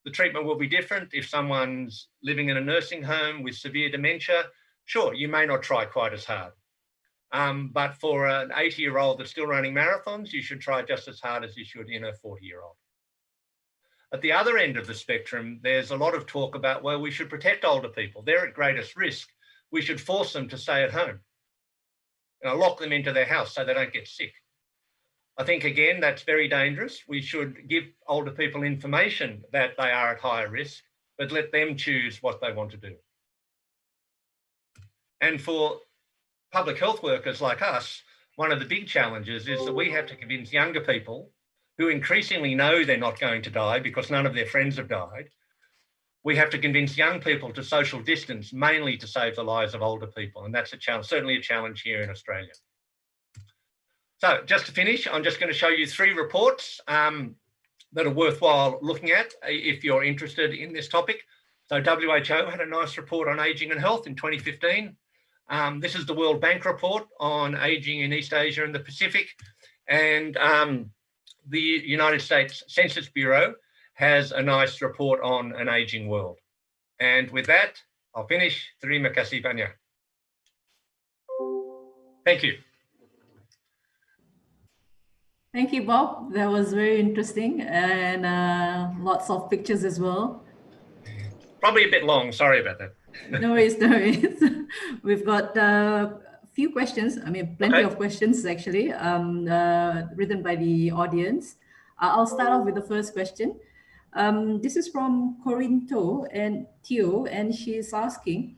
The treatment will be different if someone's living in a nursing home with severe dementia. Sure, you may not try quite as hard. But for an 80-year-old that's still running marathons, you should try just as hard as you should in a 40-year-old. At the other end of the spectrum, there's a lot of talk about, well, we should protect older people. They're at greatest risk. We should force them to stay at home. Lock them into their house so they don't get sick. I think, again, that's very dangerous. We should give older people information that they are at higher risk, but let them choose what they want to do. And for public health workers like us, one of the big challenges is that we have to convince younger people who increasingly know they're not going to die because none of their friends have died. We have to convince young people to social distance, mainly to save the lives of older people. And that's a challenge, certainly a challenge here in Australia. So just to finish, I'm just going to show you 3 reports that are worthwhile looking at if you're interested in this topic. So WHO had a nice report on ageing and health in 2015. This is the World Bank report on ageing in East Asia and the Pacific. And the United States Census Bureau has a nice report on an ageing world. And with that, I'll finish. Terima kasih banyak. Thank you. Thank you, Bob. That was very interesting and lots of pictures as well. Probably a bit long. Sorry about that. No worries, no worries. We've got a few questions. I mean, plenty of questions actually, written by the audience. I'll start off with the first question. This is from Corinne Teo, and she's asking,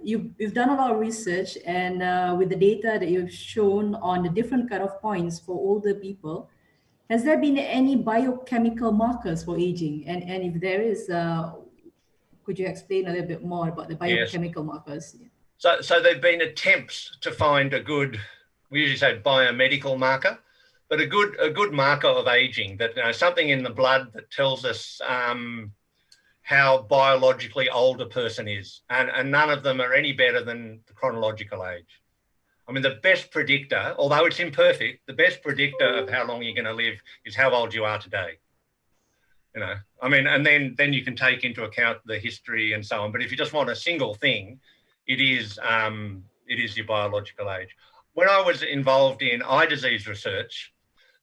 you've done a lot of research, and with the data that you've shown on the different cutoff points for older people, has there been any biochemical markers for aging? And if there is, could you explain a little bit more about the biochemical markers? So there've been attempts to find a good, we usually say biomedical marker, but a good marker of aging, that something in the blood that tells us how biologically old a person is, and none of them are any better than the chronological age. I mean, the best predictor, although it's imperfect, the best predictor of how long you're going to live is how old you are today. I mean, and then you can take into account the history and so on. But if you just want a single thing, it is your biological age. When I was involved in eye disease research,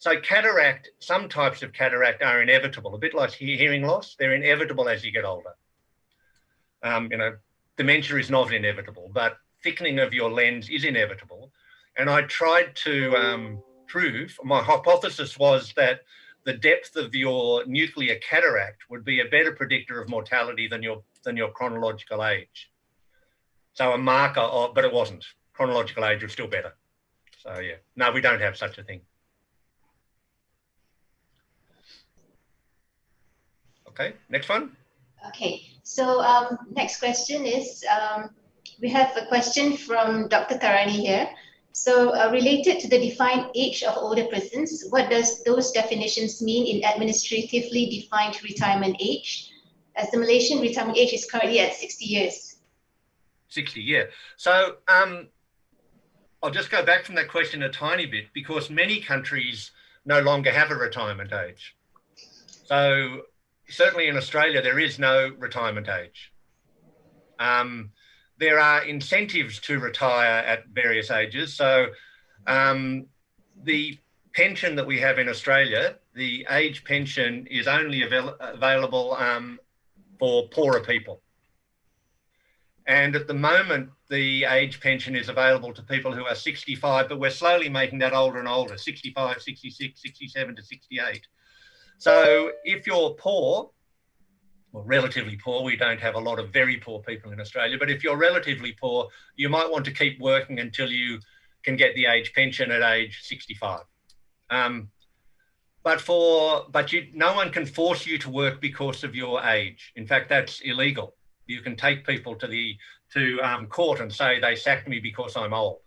so cataract, some types of cataract are inevitable, a bit like hearing loss. They're inevitable as you get older. dementia is not inevitable, but thickening of your lens is inevitable. And I tried to prove, my hypothesis was that the depth of your nuclear cataract would be a better predictor of mortality than your chronological age. So a marker of, but it wasn't. Chronological age was still better. So yeah, no, we don't have such a thing. Okay, next one. Okay, so next question is, we have a question from Dr. Karani here. So related to the defined age of older persons, what does those definitions mean in administratively defined retirement age? As the Malaysian retirement age is currently at 60 years. 60, yeah. So I'll just go back from that question a tiny bit, because many countries no longer have a retirement age. So certainly in Australia, there is no retirement age. There are incentives to retire at various ages. So the pension that we have in Australia, the age pension is only available for poorer people. And at the moment, the age pension is available to people who are 65, but we're slowly making that older and older, 65, 66, 67 to 68. So if you're poor, or relatively poor, we don't have a lot of very poor people in Australia, but if you're relatively poor, you might want to keep working until you can get the age pension at age 65. But no one can force you to work because of your age. In fact, that's illegal. You can take people to court and say they sacked me because I'm old.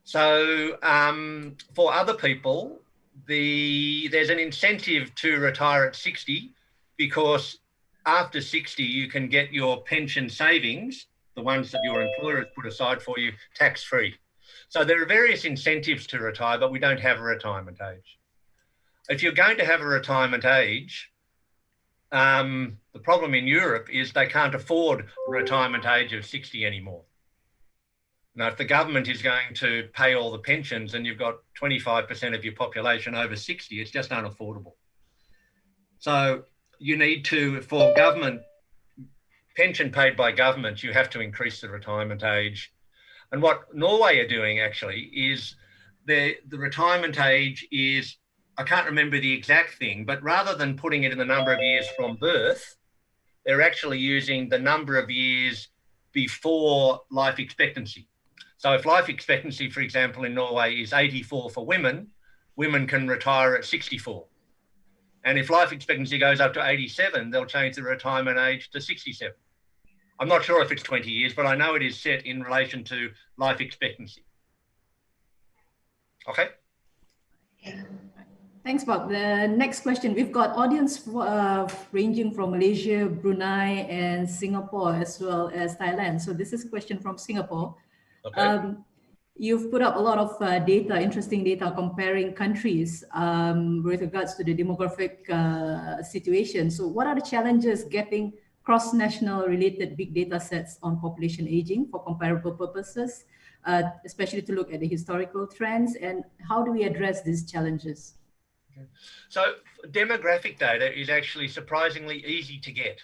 For other people, there's an incentive to retire at 60, because after 60 you can get your pension savings, the ones that your employer has put aside for you, tax-free. So there are various incentives to retire, but we don't have a retirement age. If you're going to have a retirement age, the problem in Europe is they can't afford a retirement age of 60 anymore. Now, if the government is going to pay all the pensions and you've got 25% of your population over 60, it's just unaffordable. So you need to, for government, pension paid by government, you have to increase the retirement age. And what Norway are doing actually is the retirement age is, I can't remember the exact thing, but rather than putting it in the number of years from birth, they're actually using the number of years before life expectancy. So if life expectancy, for example, in Norway is 84 for women, women can retire at 64. And if life expectancy goes up to 87, they'll change the retirement age to 67. I'm not sure if it's 20 years, but I know it is set in relation to life expectancy. Okay. Thanks, Bob. The next question, we've got audience ranging from Malaysia, Brunei, and Singapore, as well as Thailand. So this is a question from Singapore. Okay. You've put up a lot of data, interesting data, comparing countries with regards to the demographic situation. So what are the challenges getting cross-national related big data sets on population aging for comparable purposes, especially to look at the historical trends, and how do we address these challenges? So demographic data is actually surprisingly easy to get.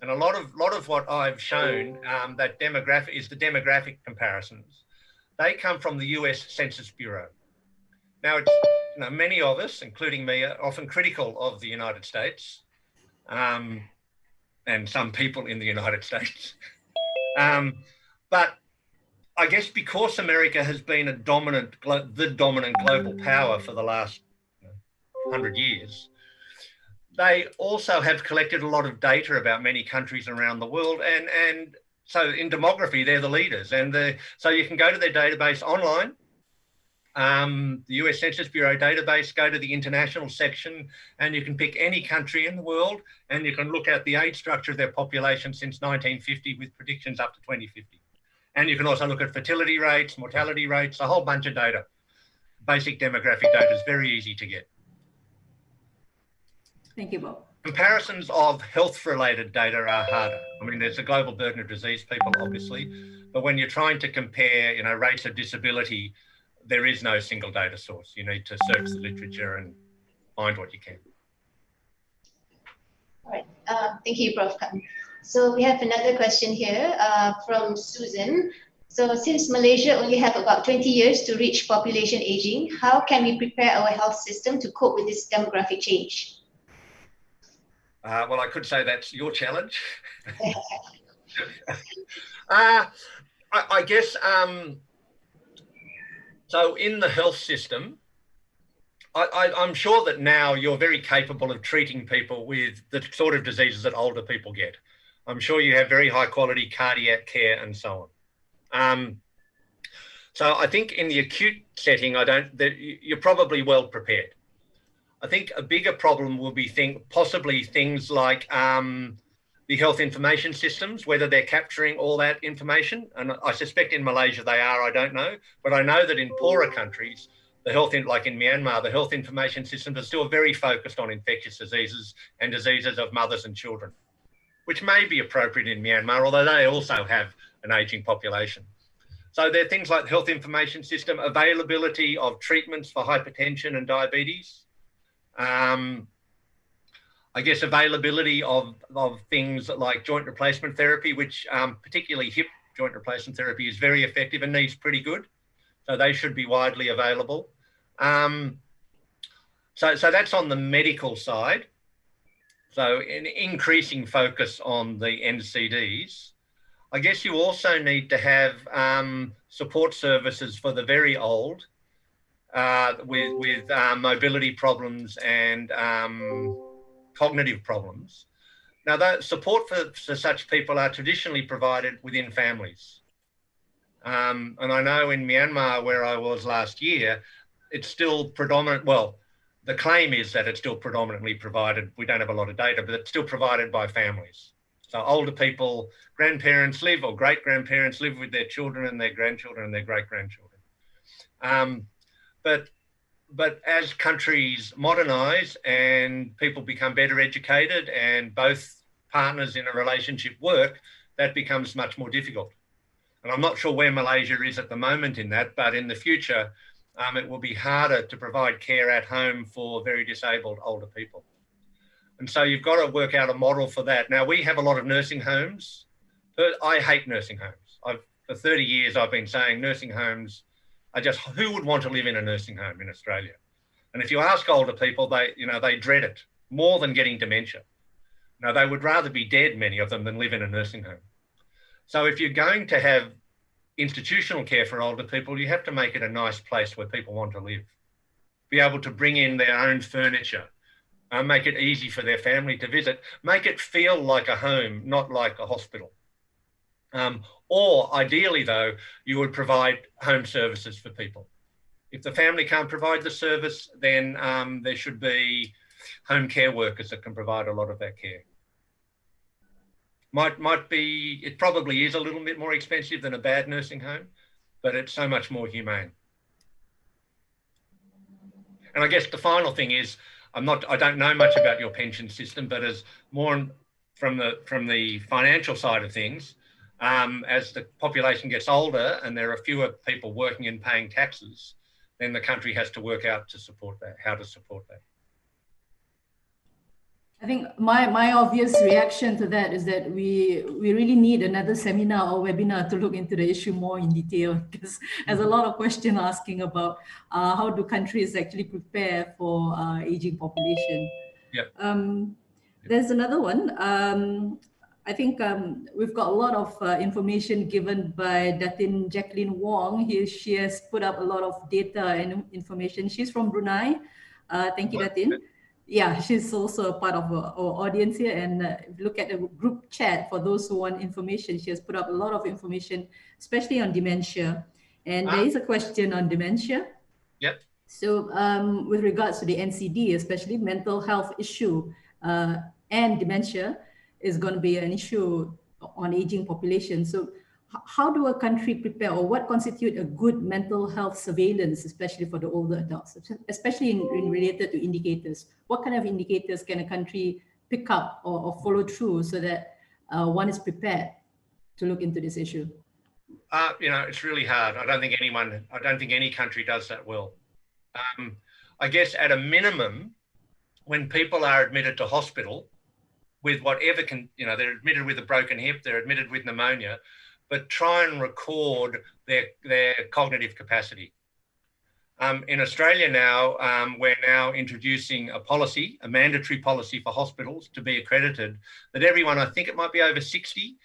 And a lot of what I've shown that demographic is the demographic comparisons. They come from the US Census Bureau. Now, it's, many of us, including me, are often critical of the United States and some people in the United States. But I guess because America has been the dominant global power for the last 100 years, they also have collected a lot of data about many countries around the world, and so in demography, they're the leaders. And so you can go to their database online, the US Census Bureau database, go to the international section, and you can pick any country in the world, and you can look at the age structure of their population since 1950 with predictions up to 2050. And you can also look at fertility rates, mortality rates, a whole bunch of data. Basic demographic data is very easy to get. Thank you, Bob. Comparisons of health-related data are harder. I mean, there's a global burden of disease, people, obviously, but when you're trying to compare, rates of disability, there is no single data source. You need to search the literature and find what you can. All right. Thank you, Prof. So we have another question here from Susan. So since Malaysia only have about 20 years to reach population aging, how can we prepare our health system to cope with this demographic change? Well, I could say that's your challenge. I guess, so in the health system, I'm sure that now you're very capable of treating people with the sort of diseases that older people get. I'm sure you have very high quality cardiac care and so on. So I think in the acute setting, you're probably well prepared. I think a bigger problem will be possibly things like the health information systems, whether they're capturing all that information. And I suspect in Malaysia they are, I don't know. But I know that in poorer countries, like in Myanmar, the health information systems are still very focused on infectious diseases and diseases of mothers and children, which may be appropriate in Myanmar, although they also have an ageing population. So there are things like the health information system, availability of treatments for hypertension and diabetes. I guess availability of things like joint replacement therapy, which particularly hip joint replacement therapy is very effective and needs pretty good. So they should be widely available. So that's on the medical side. So an increasing focus on the NCDs. I guess you also need to have support services for the very old with mobility problems and cognitive problems. Now, that support for such people are traditionally provided within families. And I know in Myanmar, where I was last year, it's still predominant. Well, the claim is that it's still predominantly provided. We don't have a lot of data, but it's still provided by families. So older people, grandparents live or great-grandparents live with their children and their grandchildren and their great-grandchildren. But as countries modernise and people become better educated and both partners in a relationship work, that becomes much more difficult. And I'm not sure where Malaysia is at the moment in that, but in the future, it will be harder to provide care at home for very disabled older people. And so you've got to work out a model for that. Now, we have a lot of nursing homes. I hate nursing homes. For 30 years, I've been saying nursing homes are just, who would want to live in a nursing home in Australia? And if you ask older people, they dread it more than getting dementia. Now, they would rather be dead, many of them, than live in a nursing home. So if you're going to have institutional care for older people, you have to make it a nice place where people want to live. Be able to bring in their own furniture, make it easy for their family to visit, make it feel like a home, not like a hospital. Or ideally, though, you would provide home services for people. If the family can't provide the service, then there should be home care workers that can provide a lot of that care. It probably is a little bit more expensive than a bad nursing home, but it's so much more humane. And I guess the final thing is, I don't know much about your pension system, but as more from the financial side of things, as the population gets older and there are fewer people working and paying taxes, then the country has to work out how to support that. I think my obvious reaction to that is that we really need another seminar or webinar to look into the issue more in detail, because there's a lot of questions asking about how do countries actually prepare for aging population. Yep. There's another one. I think we've got a lot of information given by Datin Jacqueline Wong. She has put up a lot of data and information. She's from Brunei. Thank you, Datin. Yeah, she's also a part of our audience here. And look at the group chat for those who want information. She has put up a lot of information, especially on dementia. And there is a question on dementia. Yep. So with regards to the NCD, especially mental health issue and dementia is going to be an issue on aging population. So how do a country prepare, or what constitute a good mental health surveillance, especially for the older adults, especially in related to indicators? What kind of indicators can a country pick up or follow through so that one is prepared to look into this issue? It's really hard. I don't think any country does that well. I guess at a minimum, when people are admitted to hospital, with whatever they're admitted with a broken hip, they're admitted with pneumonia, but try and record their cognitive capacity. In Australia now, we're now introducing a mandatory policy for hospitals to be accredited, that everyone, I think it might be over 60,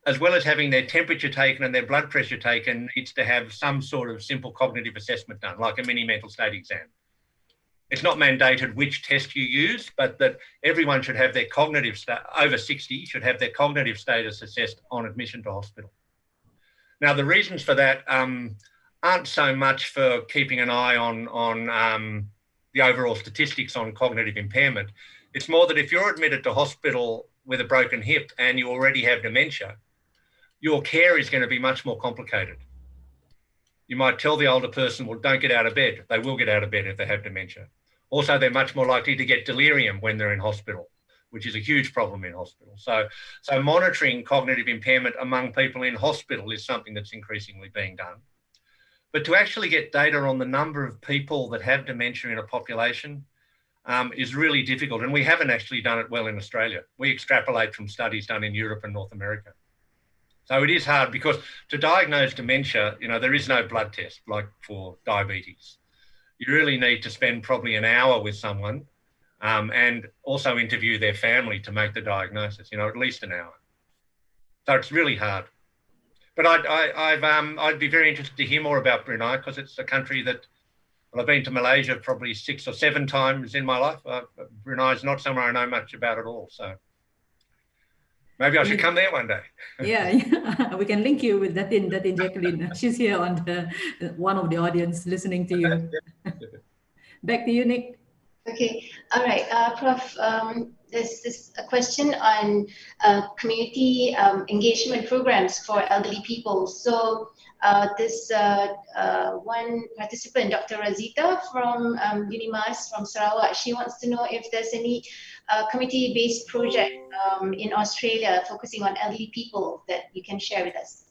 as well as having their temperature taken and their blood pressure taken, needs to have some sort of simple cognitive assessment done, like a mini mental state exam. It's not mandated which test you use, but that everyone should have their over 60 should have their cognitive status assessed on admission to hospital. Now, the reasons for that aren't so much for keeping an eye on the overall statistics on cognitive impairment. It's more that if you're admitted to hospital with a broken hip and you already have dementia, your care is going to be much more complicated. You might tell the older person, well, don't get out of bed. They will get out of bed if they have dementia. Also, they're much more likely to get delirium when they're in hospital, which is a huge problem in hospital. So monitoring cognitive impairment among people in hospital is something that's increasingly being done. But to actually get data on the number of people that have dementia in a population is really difficult. And we haven't actually done it well in Australia. We extrapolate from studies done in Europe and North America. So it is hard because to diagnose dementia, there is no blood test like for diabetes. You really need to spend probably an hour with someone and also interview their family to make the diagnosis, at least an hour. So it's really hard. But I'd be very interested to hear more about Brunei, because it's a country that, well, I've been to Malaysia probably 6 or 7 times in my life. Brunei is not somewhere I know much about at all. So maybe I should come there one day. Yeah, we can link you with Datin Jacqueline. She's here on one of the audience listening to you. Back to you, Nick. Okay, all right, Prof. There's a question on community engagement programs for elderly people. So this one participant, Dr. Razita from Unimas from Sarawak, she wants to know if there's any community-based project in Australia focusing on elderly people that you can share with us.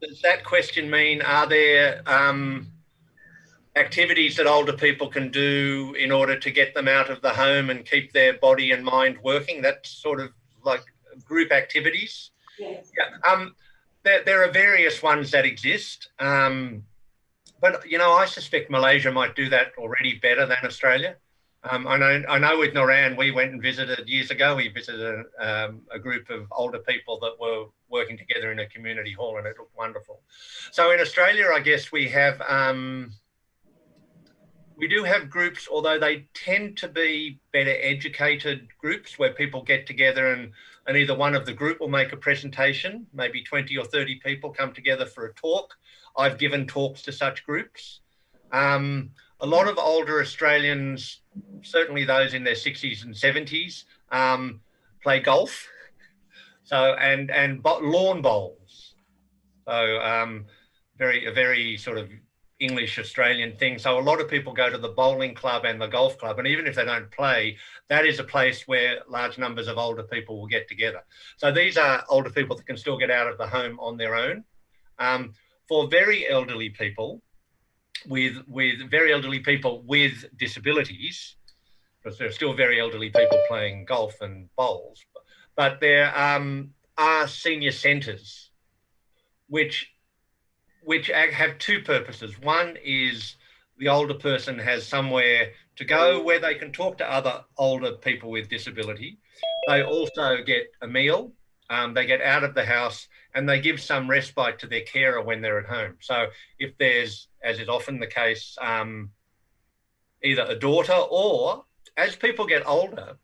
Does that question mean, are there activities that older people can do in order to get them out of the home and keep their body and mind working? That's sort of like group activities. Yes. Yeah. There are various ones that exist, but I suspect Malaysia might do that already better than Australia. I know with Noran, we went and visited years ago. We visited a group of older people that were working together in a community hall, and it looked wonderful. So in Australia, I guess we have. We do have groups, although they tend to be better educated groups where people get together and either one of the group will make a presentation, maybe 20 or 30 people come together for a talk. I've given talks to such groups. A lot of older Australians, certainly those in their 60s and 70s, play golf. So and lawn bowls. So a very sort of English Australian thing. So a lot of people go to the bowling club and the golf club, and even if they don't play, that is a place where large numbers of older people will get together. So these are older people that can still get out of the home on their own. For very elderly people, with disabilities, because there are still very elderly people playing golf and bowls, but there are senior centres which have 2 purposes. One is the older person has somewhere to go where they can talk to other older people with disability. They also get a meal, they get out of the house, and they give some respite to their carer when they're at home. So if there's, as is often the case, either a daughter or, as people get older,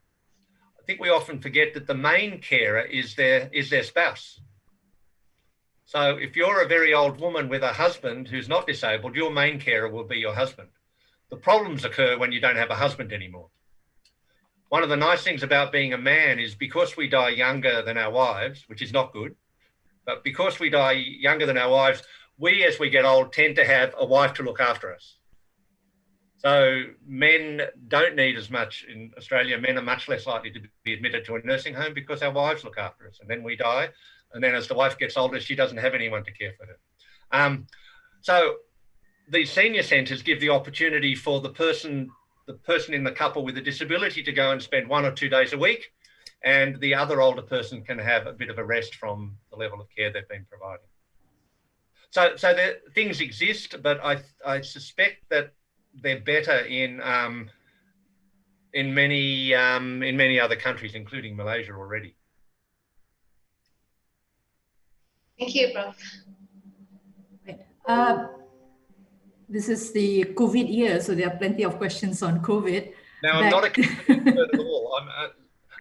I think we often forget that the main carer is their spouse. So if you're a very old woman with a husband who's not disabled, your main carer will be your husband. The problems occur when you don't have a husband anymore. One of the nice things about being a man is because we die younger than our wives, which is not good, but because we die younger than our wives, we, as we get old, tend to have a wife to look after us. So men don't need as much in Australia. Men are much less likely to be admitted to a nursing home because our wives look after us. And then we die. And then as the wife gets older, she doesn't have anyone to care for her. So these senior centres give the opportunity for the person the person in the couple with a disability to go and spend 1 or 2 days a week, and the other older person can have a bit of a rest from the level of care they've been providing. So things exist, but I suspect that they're better in many other countries, including Malaysia already. Thank you, Prof. This is the COVID year, so there are plenty of questions on COVID. Now, I'm not a expert at all.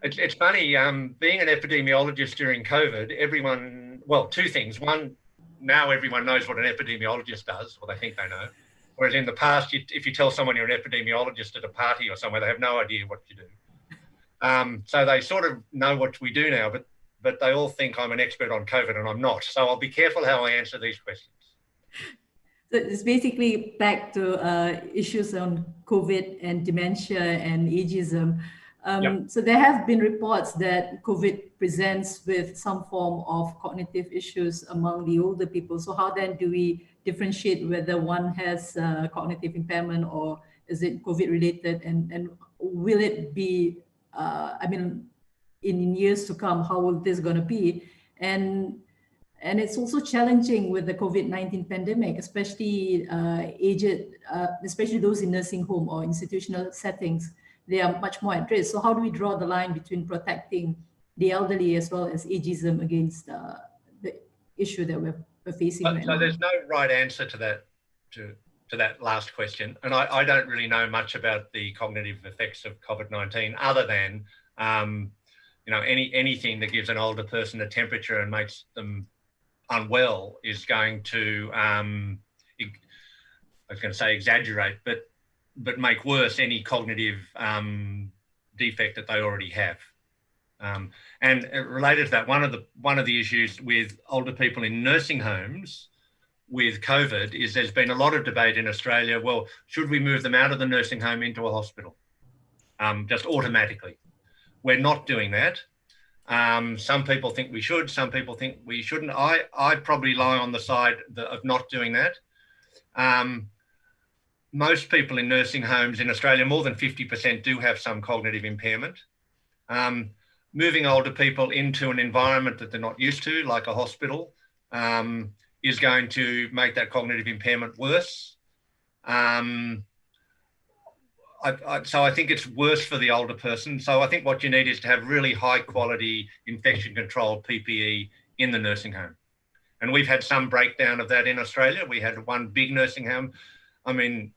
It's funny, being an epidemiologist during COVID, well, two things. One, now everyone knows what an epidemiologist does, or they think they know. Whereas in the past, if you tell someone you're an epidemiologist at a party or somewhere, they have no idea what you do. So they sort of know what we do now, but they all think I'm an expert on COVID, and I'm not. So I'll be careful how I answer these questions. So it's basically back to issues on COVID and dementia and ageism. Yep. So there have been reports that COVID presents with some form of cognitive issues among the older people. So how then do we differentiate whether one has cognitive impairment or is it COVID related, and will it be, in years to come, how will this going to be? And it's also challenging with the COVID-19 pandemic, especially especially those in nursing home or institutional settings. They are much more at risk. So how do we draw the line between protecting the elderly as well as ageism against the issue that we're facing right now? So there's no right answer to that, to that last question. And I don't really know much about the cognitive effects of COVID-19 other than, anything that gives an older person a temperature and makes them unwell is going to, I was going to say exaggerate, but make worse any cognitive defect that they already have. And related to that, one of the issues with older people in nursing homes with COVID is there's been a lot of debate in Australia. Well, should we move them out of the nursing home into a hospital just automatically? We're not doing that. Some people think we should, some people think we shouldn't. I probably lie on the side of not doing that. Most people in nursing homes in Australia, more than 50%, do have some cognitive impairment. Moving older people into an environment that they're not used to, like a hospital, is going to make that cognitive impairment worse. So I think it's worse for the older person. So I think what you need is to have really high quality infection control PPE in the nursing home. And we've had some breakdown of that in Australia. We had one big nursing home. I mean,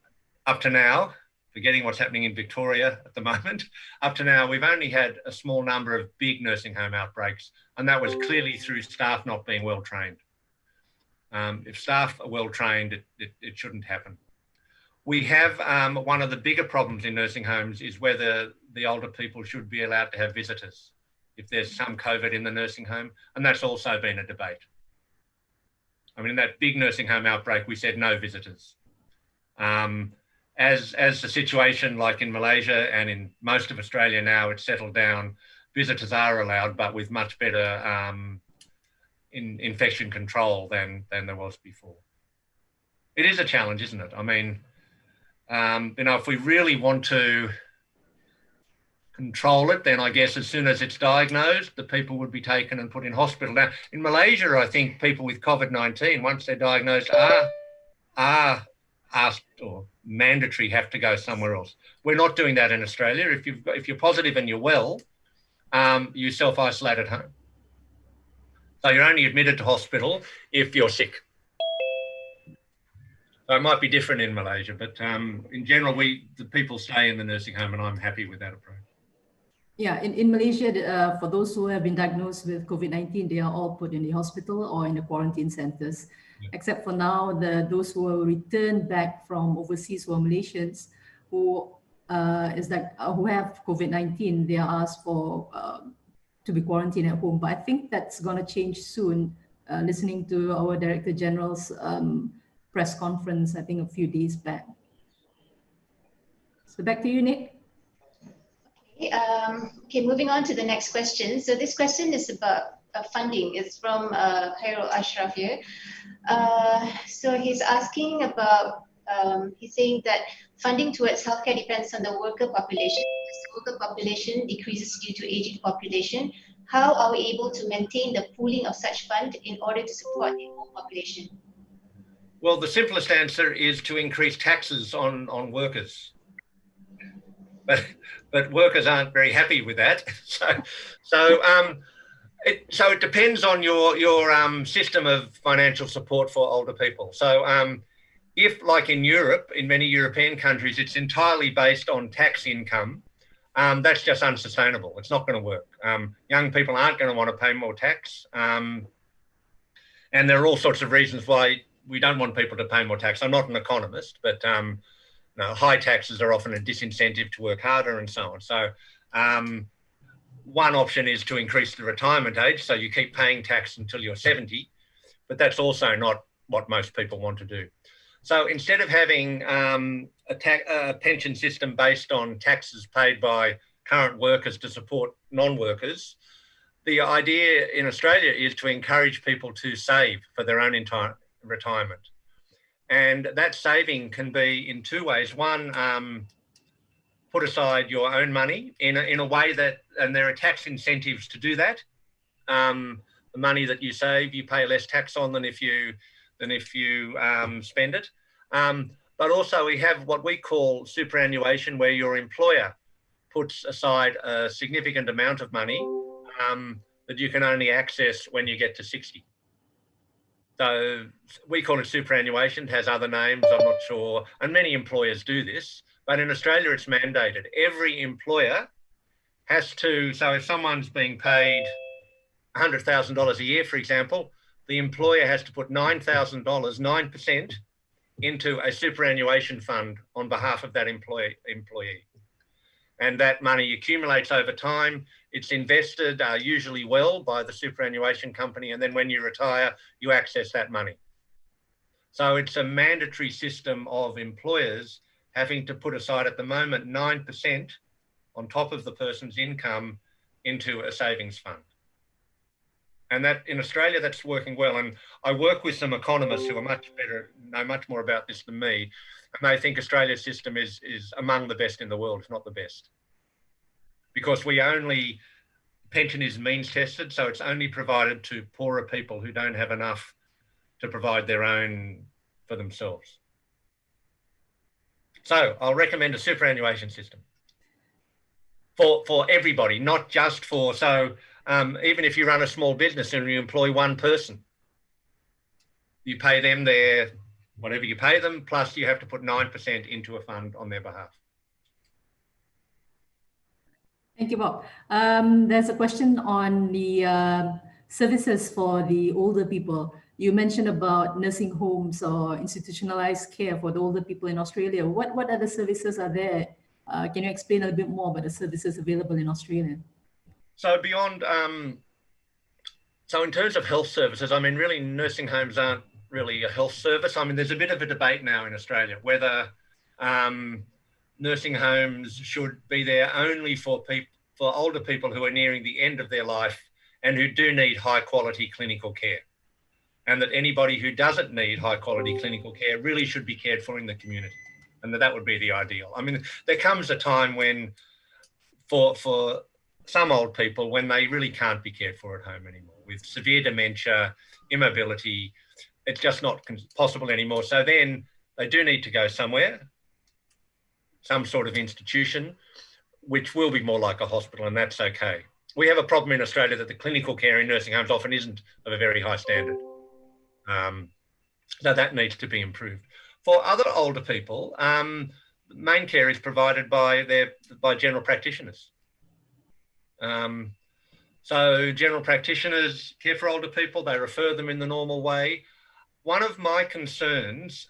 up to now, forgetting what's happening in Victoria at the moment, up to now, we've only had a small number of big nursing home outbreaks, and that was clearly through staff not being well trained. If staff are well trained, it shouldn't happen. We have one of the bigger problems in nursing homes is whether the older people should be allowed to have visitors if there's some COVID in the nursing home, and that's also been a debate. I mean, in that big nursing home outbreak, we said no visitors. As the situation like in Malaysia and in most of Australia now, it's settled down, visitors are allowed, but with much better infection control than there was before. It is a challenge, isn't it? I mean, if we really want to control it, then I guess as soon as it's diagnosed, the people would be taken and put in hospital. Now, in Malaysia, I think people with COVID-19, once they're diagnosed, are asked or mandatory have to go somewhere else. We're not doing that in Australia. If you're positive and you're well, you self-isolate at home. So you're only admitted to hospital if you're sick. So it might be different in Malaysia, but in general, the people stay in the nursing home, and I'm happy with that approach. Yeah, in Malaysia, for those who have been diagnosed with COVID-19, they are all put in the hospital or in the quarantine centers. Yeah. Except for now, those who will return back from overseas who are Malaysians who have COVID-19, they are asked to be quarantined at home. But I think that's going to change soon. Listening to our Director General's press conference, I think a few days back. So back to you, Nick. Okay, moving on to the next question. So this question is about funding. It's from Khairul Ashraf here. So he's asking about, he's saying that Funding towards healthcare depends on the worker population. As the worker population decreases due to aging population, how are we able to maintain the pooling of such fund in order to support the whole population? Well, the simplest answer is to increase taxes on workers. But workers aren't very happy with that. So it depends on your system of financial support for older people. So if, like in Europe, in many European countries, it's entirely based on tax income, that's just unsustainable. It's not going to work. Young people aren't going to want to pay more tax. And there are all sorts of reasons why we don't want people to pay more tax. I'm not an economist, but high taxes are often a disincentive to work harder and so on. So one option is to increase the retirement age, so you keep paying tax until you're 70, but that's also not what most people want to do. So instead of having a pension system based on taxes paid by current workers to support non-workers, the idea in Australia is to encourage people to save for their own entire retirement. And that saving can be in two ways. One, put aside your own money in a way that, and there are tax incentives to do that. The money that you save, you pay less tax on than if you spend it. But also we have what we call superannuation, where your employer puts aside a significant amount of money that you can only access when you get to 60. So we call it superannuation. It has other names, I'm not sure. And many employers do this, but in Australia, it's mandated. Every employer has to, so if someone's being paid $100,000 a year, for example, the employer has to put $9,000, 9%, into a superannuation fund on behalf of that employee. And that money accumulates over time. It's invested usually well by the superannuation company. And then when you retire, you access that money. So it's a mandatory system of employers having to put aside at the moment 9% on top of the person's income into a savings fund. And that in Australia, that's working well. And I work with some economists who are much better, know much more about this than me. And they think Australia's system is among the best in the world, if not the best. Because pension is means tested, so it's only provided to poorer people who don't have enough to provide their own for themselves. So I'll recommend a superannuation system for everybody, not just for, even if you run a small business and you employ one person, you pay them whatever you pay them, plus you have to put 9% into a fund on their behalf. Thank you, Bob. There's a question on the services for the older people. You mentioned about nursing homes or institutionalized care for the older people in Australia. What other services are there? Can you explain a little bit more about the services available in Australia? So beyond, so in terms of health services, I mean, really nursing homes aren't really a health service. I mean, there's a bit of a debate now in Australia whether nursing homes should be there only for older people who are nearing the end of their life and who do need high quality clinical care. And that anybody who doesn't need high quality clinical care really should be cared for in the community. And that would be the ideal. I mean, there comes a time when for some old people, when they really can't be cared for at home anymore, with severe dementia, immobility, it's just not possible anymore. So then they do need to go somewhere, some sort of institution, which will be more like a hospital, and that's okay. We have a problem in Australia that the clinical care in nursing homes often isn't of a very high standard. So that needs to be improved. For other older people, main care is provided by general practitioners. So general practitioners care for older people, they refer them in the normal way. One of my concerns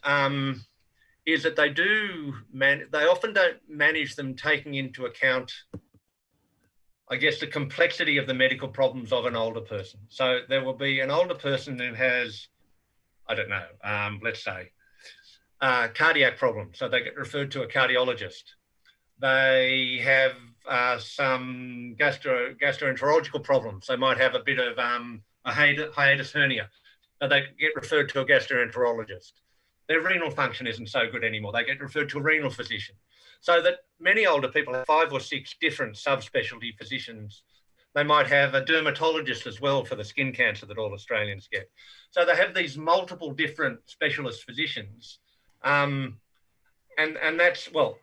is that they often don't manage them taking into account, I guess, the complexity of the medical problems of an older person. So there will be an older person who has, I don't know, let's say, cardiac problems. So they get referred to a cardiologist. They have some gastroenterological problems. They might have a bit of a hiatus hernia. So they get referred to a gastroenterologist. their renal function isn't so good anymore. They get referred to a renal physician. So that many older people have 5 or 6 different subspecialty physicians. They might have a dermatologist as well for the skin cancer that all Australians get. So they have these multiple different specialist physicians. And that's, well,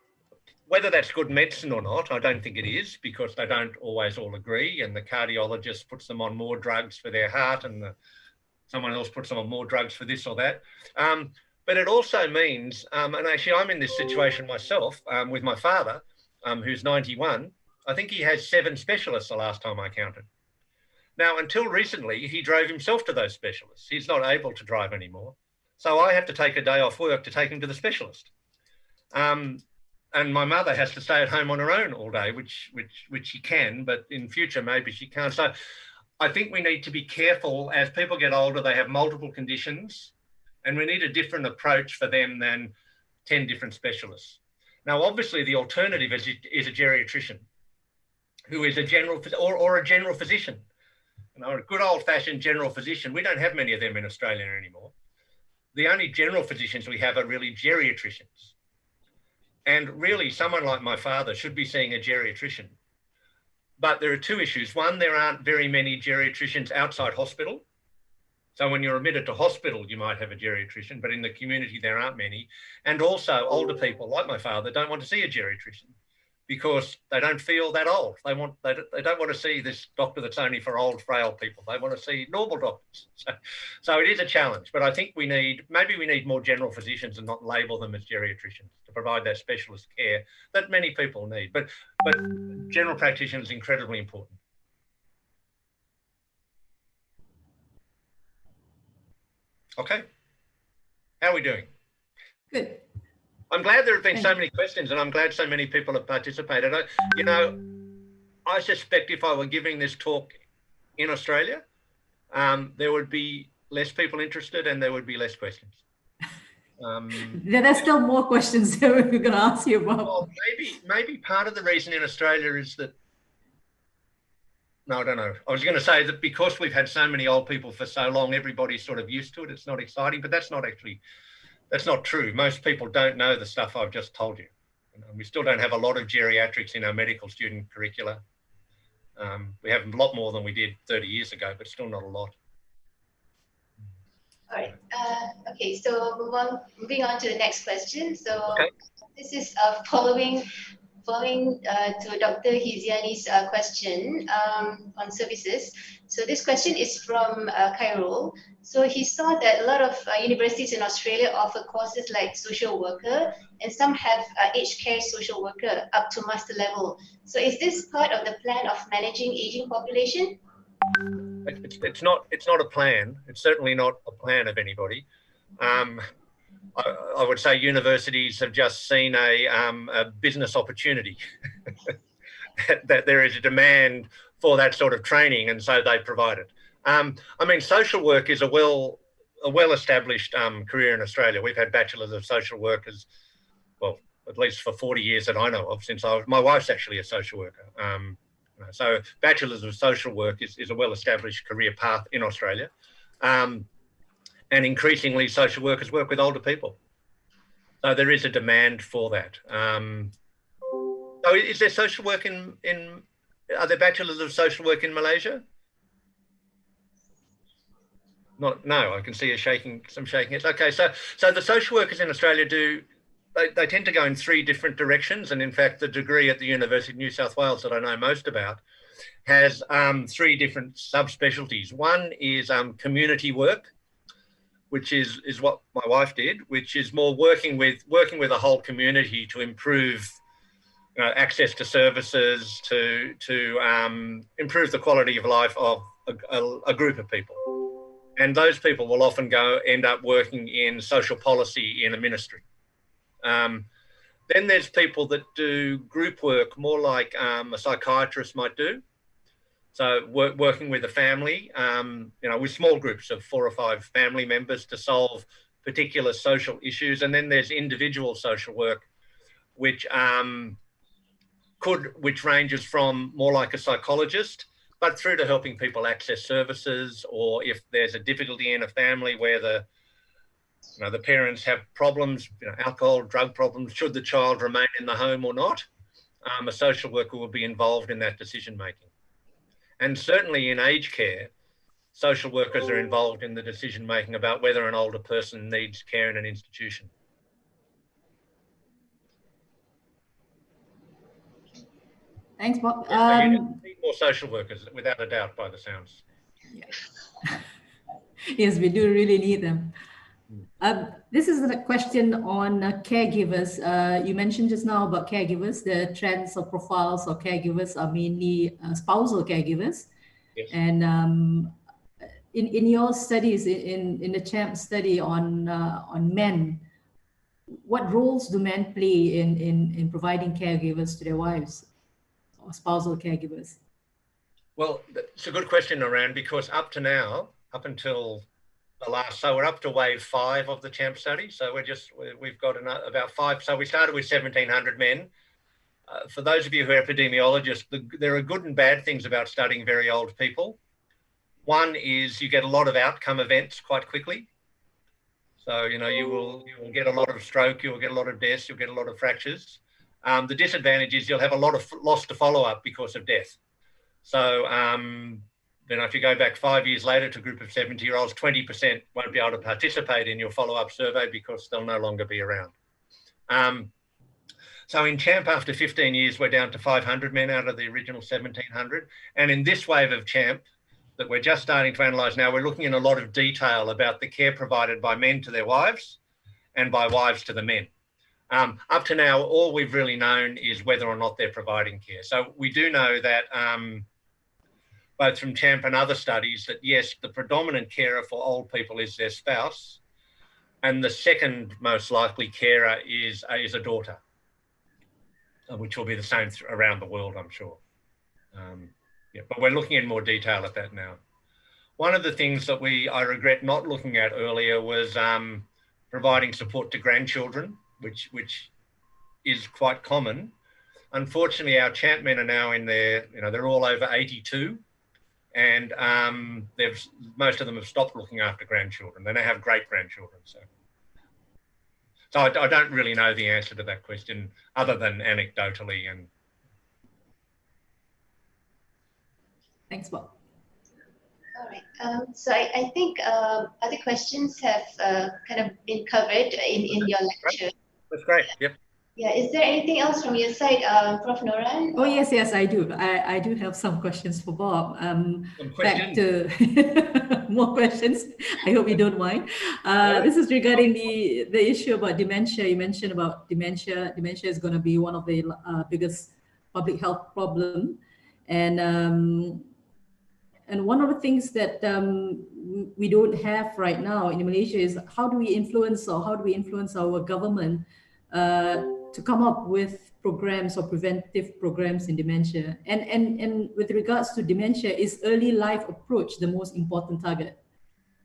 whether that's good medicine or not, I don't think it is, because they don't always all agree. And the cardiologist puts them on more drugs for their heart, and someone else puts them on more drugs for this or that. But it also means, and actually I'm in this situation myself with my father, who's 91. I think he has 7 specialists the last time I counted. Now, until recently, he drove himself to those specialists. He's not able to drive anymore. So I have to take a day off work to take him to the specialist. And my mother has to stay at home on her own all day, which she can, but in future, maybe she can't. So I think we need to be careful. As people get older, they have multiple conditions, and we need a different approach for them than 10 different specialists. Now, obviously, the alternative is a geriatrician who is a general or a general physician. You know, a good old-fashioned general physician. We don't have many of them in Australia anymore. The only general physicians we have are really geriatricians. And really, someone like my father should be seeing a geriatrician. But there are 2 issues. One, there aren't very many geriatricians outside hospital. So when you're admitted to hospital, you might have a geriatrician, but in the community, there aren't many. And also older people like my father don't want to see a geriatrician because they don't feel that old. They don't want to see this doctor that's only for old, frail people. They want to see normal doctors. So it is a challenge, but I think maybe we need more general physicians and not label them as geriatricians to provide that specialist care that many people need. But general practitioner is incredibly important. Okay. How are we doing? Good. I'm glad there have been so many questions, and I'm glad so many people have participated. I suspect if I were giving this talk in Australia, there would be less people interested and there would be less questions. There's still more questions that we're going to ask you about. Well, maybe part of the reason in Australia is that, no, I don't know. I was going to say that because we've had so many old people for so long, everybody's sort of used to it. It's not exciting, but that's not true. Most people don't know the stuff I've just told you. We still don't have a lot of geriatrics in our medical student curricula. We have a lot more than we did 30 years ago, but still not a lot. All right. Okay, so moving on to the next question. So okay. This is following to Dr. Hiziani's question on services. So this question is from Khairul. So he saw that a lot of universities in Australia offer courses like social worker, and some have aged care social worker up to master level. So is this part of the plan of managing aging population? It's not a plan. It's certainly not a plan of anybody. I would say universities have just seen a business opportunity that there is a demand for that sort of training, and so they provide it. I mean, social work is a well-established career in Australia. We've had bachelors of social workers, well, at least for 40 years that I know of. My wife's actually a social worker. So bachelors of social work is a well-established career path in Australia. And increasingly, social workers work with older people. So there is a demand for that. So is there social work are there bachelors of social work in Malaysia? No, I can see some shaking heads. Okay, so the social workers in Australia they tend to go in 3 different directions. And in fact, the degree at the University of New South Wales that I know most about has 3 different subspecialties. One is community work, which is what my wife did, which is more working with a whole community to improve access to services, to improve the quality of life of a group of people. And those people will often end up working in social policy in a ministry. Then there's people that do group work, more like a psychiatrist might do. So working with a family, with small groups of 4 or 5 family members to solve particular social issues. And then there's individual social work, which ranges from more like a psychologist, but through to helping people access services, or if there's a difficulty in a family where The parents have problems, alcohol, drug problems, should the child remain in the home or not, a social worker will be involved in that decision making. And certainly in aged care, social workers are involved in the decision making about whether an older person needs care in an institution. Thanks, Bob. So you need more social workers, without a doubt, by the sounds. Yeah. Yes, we do really need them. This is a question on caregivers. You mentioned just now about caregivers. The trends or profiles of caregivers are mainly spousal caregivers. Yes. And in your studies, in the CHAMP study on men, what roles do men play in providing caregivers to their wives or spousal caregivers? Well, it's a good question, Naran, because up to now, up until the last, so we're up to wave 5 of the CHAMP study. So we've got about 5. So we started with 1,700 men. For those of you who are epidemiologists, there are good and bad things about studying very old people. One is you get a lot of outcome events quite quickly. So, you will get a lot of stroke, you'll get a lot of deaths, you'll get a lot of fractures. The disadvantage is you'll have a lot of loss to follow-up because of death. So, if you go back 5 years later to a group of 70-year-olds, 20% won't be able to participate in your follow-up survey because they'll no longer be around. So in CHAMP, after 15 years, we're down to 500 men out of the original 1,700. And in this wave of CHAMP that we're just starting to analyse now, we're looking in a lot of detail about the care provided by men to their wives and by wives to the men. Up to now, all we've really known is whether or not they're providing care. So we do know that both from CHAMP and other studies that, yes, the predominant carer for old people is their spouse, and the second most likely carer is a daughter, which will be the same around the world, I'm sure. But we're looking in more detail at that now. One of the things that I regret not looking at earlier was providing support to grandchildren, which is quite common. Unfortunately, our CHAMP men are now in their, they're all over 82, and most of them have stopped looking after grandchildren. They now have great-grandchildren. So I don't really know the answer to that question other than anecdotally. And thanks, Bob. All right. So I think other questions have kind of been covered in your lecture. That's great. Yep. Yeah. Is there anything else from your side, Prof. Noran? Oh, yes, I do. I do have some questions for Bob. Back to more questions. I hope you don't mind. This is regarding the issue about dementia. You mentioned about dementia. Dementia is going to be one of the biggest public health problem. And one of the things that we don't have right now in Malaysia is how do we influence our government to come up with programs or preventive programs in dementia? And with regards to dementia, is early life approach the most important target?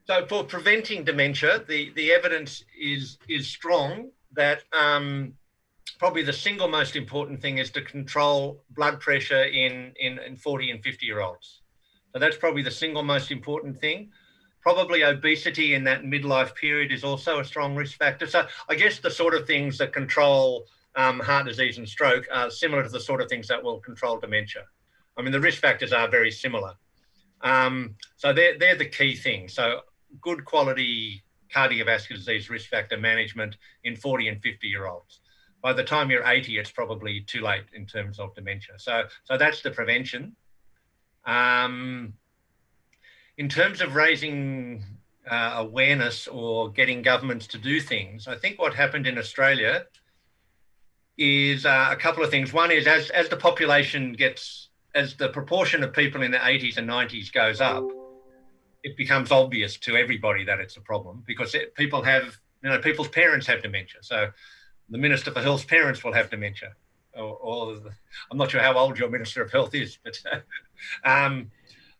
So for preventing dementia, the evidence is strong that probably the single most important thing is to control blood pressure in 40 and 50-year-olds. So that's probably the single most important thing. Probably obesity in that midlife period is also a strong risk factor. So I guess the sort of things that control heart disease and stroke are similar to the sort of things that will control dementia. I mean, the risk factors are very similar. So they're the key things. So good quality cardiovascular disease risk factor management in 40 and 50-year-olds. By the time you're 80, it's probably too late in terms of dementia. So that's the prevention. In terms of raising awareness or getting governments to do things, I think what happened in Australia is a couple of things. One is as the population as the proportion of people in the 80s and 90s goes up, it becomes obvious to everybody that it's a problem because people's parents have dementia. So the Minister for Health's parents will have dementia. I'm not sure how old your Minister of Health is, but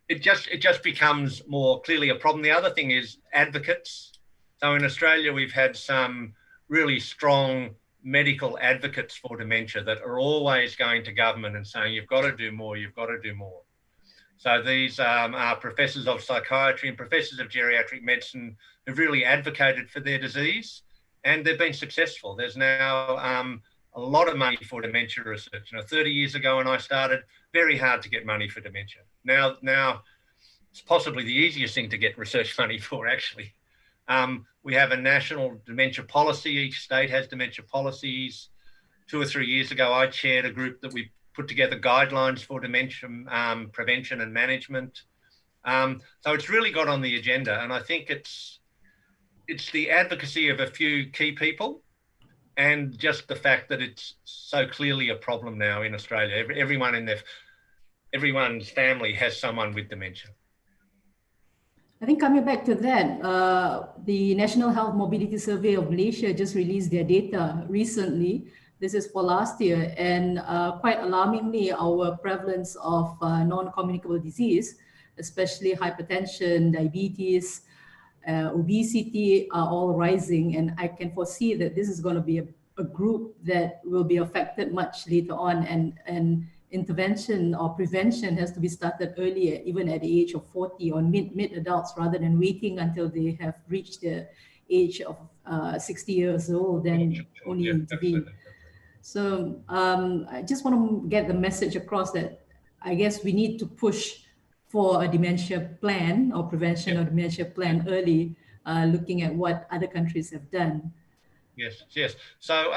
it just becomes more clearly a problem. The other thing is advocates. So in Australia, we've had some really strong medical advocates for dementia that are always going to government and saying, you've got to do more, you've got to do more. So these are professors of psychiatry and professors of geriatric medicine who've really advocated for their disease, and they've been successful. There's now a lot of money for dementia research. 30 years ago when I started, very hard to get money for dementia. Now it's possibly the easiest thing to get research money for, actually. We have a national dementia policy. Each state has dementia policies. 2 or 3 years ago, I chaired a group that we put together guidelines for dementia prevention and management. So it's really got on the agenda, and I think it's the advocacy of a few key people, and just the fact that it's so clearly a problem now in Australia. Everyone's family has someone with dementia. I think coming back to that, the National Health Mobility Survey of Malaysia just released their data recently. This is for last year, and quite alarmingly, our prevalence of non-communicable disease, especially hypertension, diabetes, obesity, are all rising. And I can foresee that this is going to be a group that will be affected much later on, and intervention or prevention has to be started earlier, even at the age of 40 or mid adults, rather than waiting until they have reached the age of 60 years old, then only intervene. So I just want to get the message across that I guess we need to push for a dementia plan or prevention or dementia plan early, looking at what other countries have done. Yes. So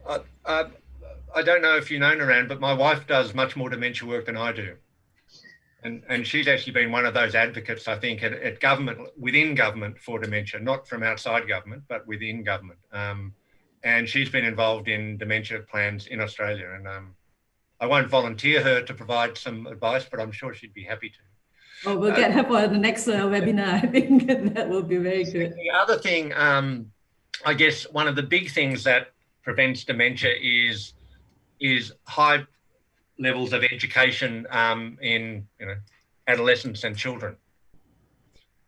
I don't know if you know, Naran, but my wife does much more dementia work than I do. And she's actually been one of those advocates, I think, at government, within government for dementia, not from outside government, but within government. And she's been involved in dementia plans in Australia. And I won't volunteer her to provide some advice, but I'm sure she'd be happy to. Oh, we'll get her for the next webinar. I think that will be very good. The other thing, I guess one of the big things that prevents dementia is high levels of education in adolescents and children.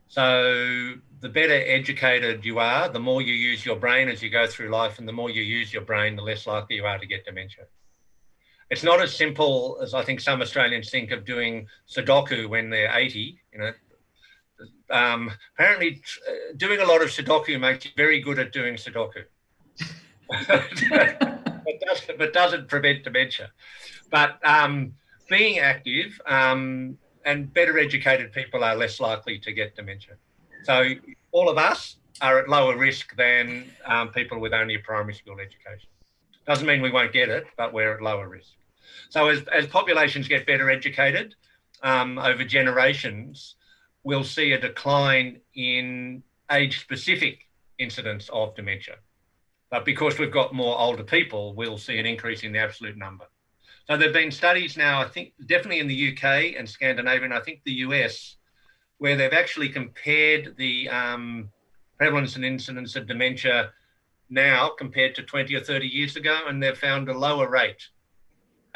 So the better educated you are, the more you use your brain as you go through life, and the more you use your brain, the less likely you are to get dementia. It's not as simple as I think some Australians think of doing Sudoku when they're 80. Apparently doing a lot of Sudoku makes you very good at doing Sudoku. but doesn't prevent dementia. But being active and better educated people are less likely to get dementia. So all of us are at lower risk than people with only a primary school education. Doesn't mean we won't get it, but we're at lower risk. So as populations get better educated over generations, we'll see a decline in age-specific incidence of dementia. But because we've got more older people, we'll see an increase in the absolute number. So there have been studies now, I think definitely in the UK and Scandinavia, and I think the US, where they've actually compared the prevalence and incidence of dementia now compared to 20 or 30 years ago, and they've found a lower rate,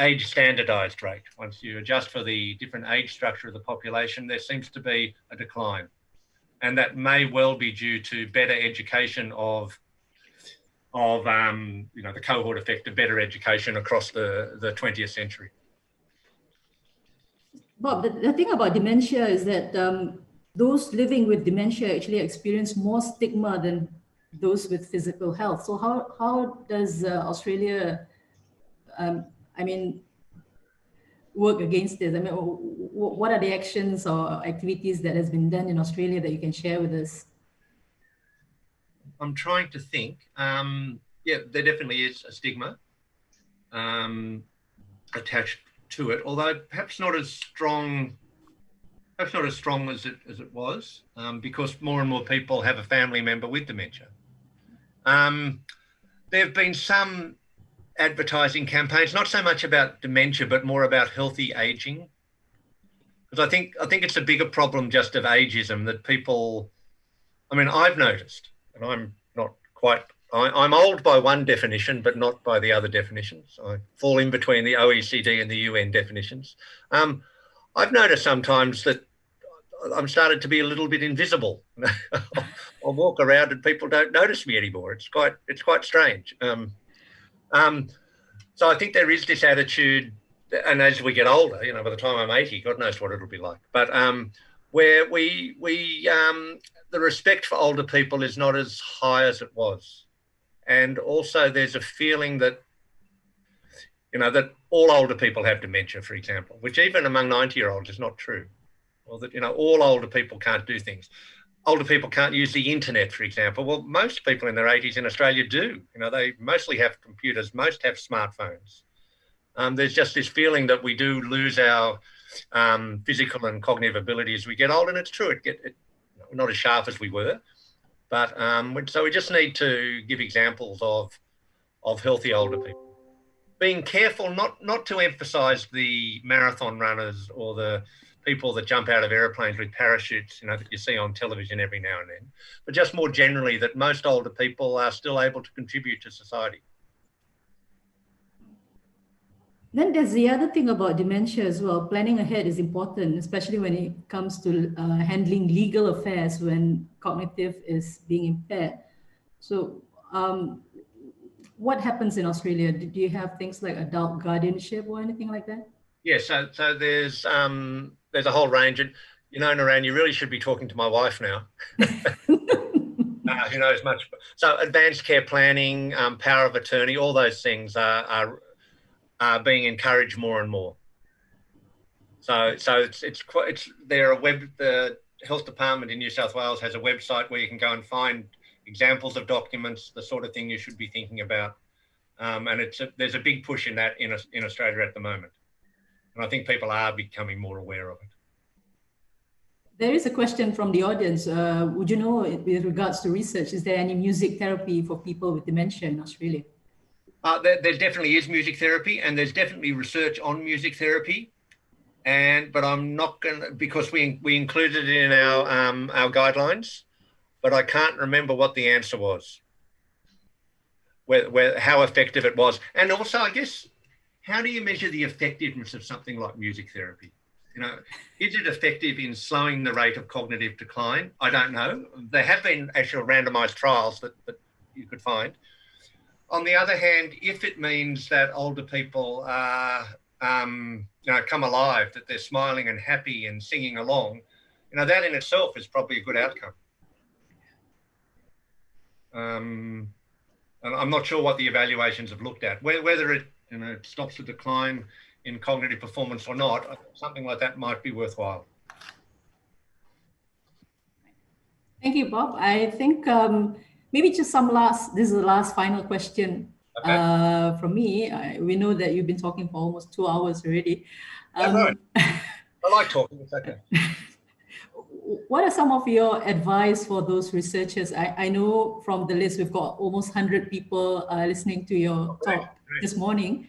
age standardized rate. Once you adjust for the different age structure of the population, there seems to be a decline. And that may well be due to better education of the cohort effect of better education across the 20th century. Bob, the thing about dementia is that those living with dementia actually experience more stigma than those with physical health. So how does Australia, work against this? What are the actions or activities that has been done in Australia that you can share with us? I'm trying to think. Yeah, there definitely is a stigma attached to it, although perhaps not as strong as it was, because more and more people have a family member with dementia. There have been some advertising campaigns, not so much about dementia, but more about healthy aging. Because I think it's a bigger problem just of ageism that people, I've noticed, and I'm not quite, I'm old by one definition, but not by the other definitions. I fall in between the OECD and the UN definitions. I've noticed sometimes that I'm starting to be a little bit invisible. I'll walk around and people don't notice me anymore. It's quite strange. So I think there is this attitude and as we get older, you know, by the time I'm 80, God knows what it'll be like. But where the respect for older people is not as high as it was. And also there's a feeling that, you know, that all older people have dementia, for example, which even among 90-year-olds is not true. Or that, you know, all older people can't do things. Older people can't use the internet, for example. Well, most people in their 80s in Australia do. You know, they mostly have computers, most have smartphones. There's just this feeling that we do lose our physical and cognitive ability as we get older, and it's true. We're not as sharp as we were, but so we just need to give examples of healthy older people. Being careful not to emphasise the marathon runners or the people that jump out of aeroplanes with parachutes, you know, that you see on television every now and then, but just more generally that most older people are still able to contribute to society. Then there's the other thing about dementia as well. Planning ahead is important, especially when it comes to handling legal affairs when cognitive is being impaired. So what happens in Australia? Do you have things like adult guardianship or anything like that? Yeah, so there's a whole range. And, you know, Naran, you really should be talking to my wife now. Who knows much. So advanced care planning, power of attorney, all those things are being encouraged more and more. So the health department in New South Wales has a website where you can go and find examples of documents, the sort of thing you should be thinking about, and there's a big push in that in Australia at the moment, and I think people are becoming more aware of it. There is a question from the audience. Would you know, with regards to research, is there any music therapy for people with dementia in Australia? There definitely is music therapy, and there's definitely research on music therapy. But I'm not going to, because we included it in our guidelines, but I can't remember what the answer was, how effective it was. And also, I guess, how do you measure the effectiveness of something like music therapy? You know, is it effective in slowing the rate of cognitive decline? I don't know. There have been actual randomized trials that you could find. On the other hand, if it means that older people come alive, that they're smiling and happy and singing along, you know, that in itself is probably a good outcome. And I'm not sure what the evaluations have looked at, whether it, you know, stops the decline in cognitive performance or not. Something like that might be worthwhile. Thank you, Bob. I think maybe just this is the last final question from me. We know that you've been talking for almost 2 hours already. Right. I like talking, it's okay. What are some of your advice for those researchers? I know from the list, we've got almost 100 people listening to your talk this morning.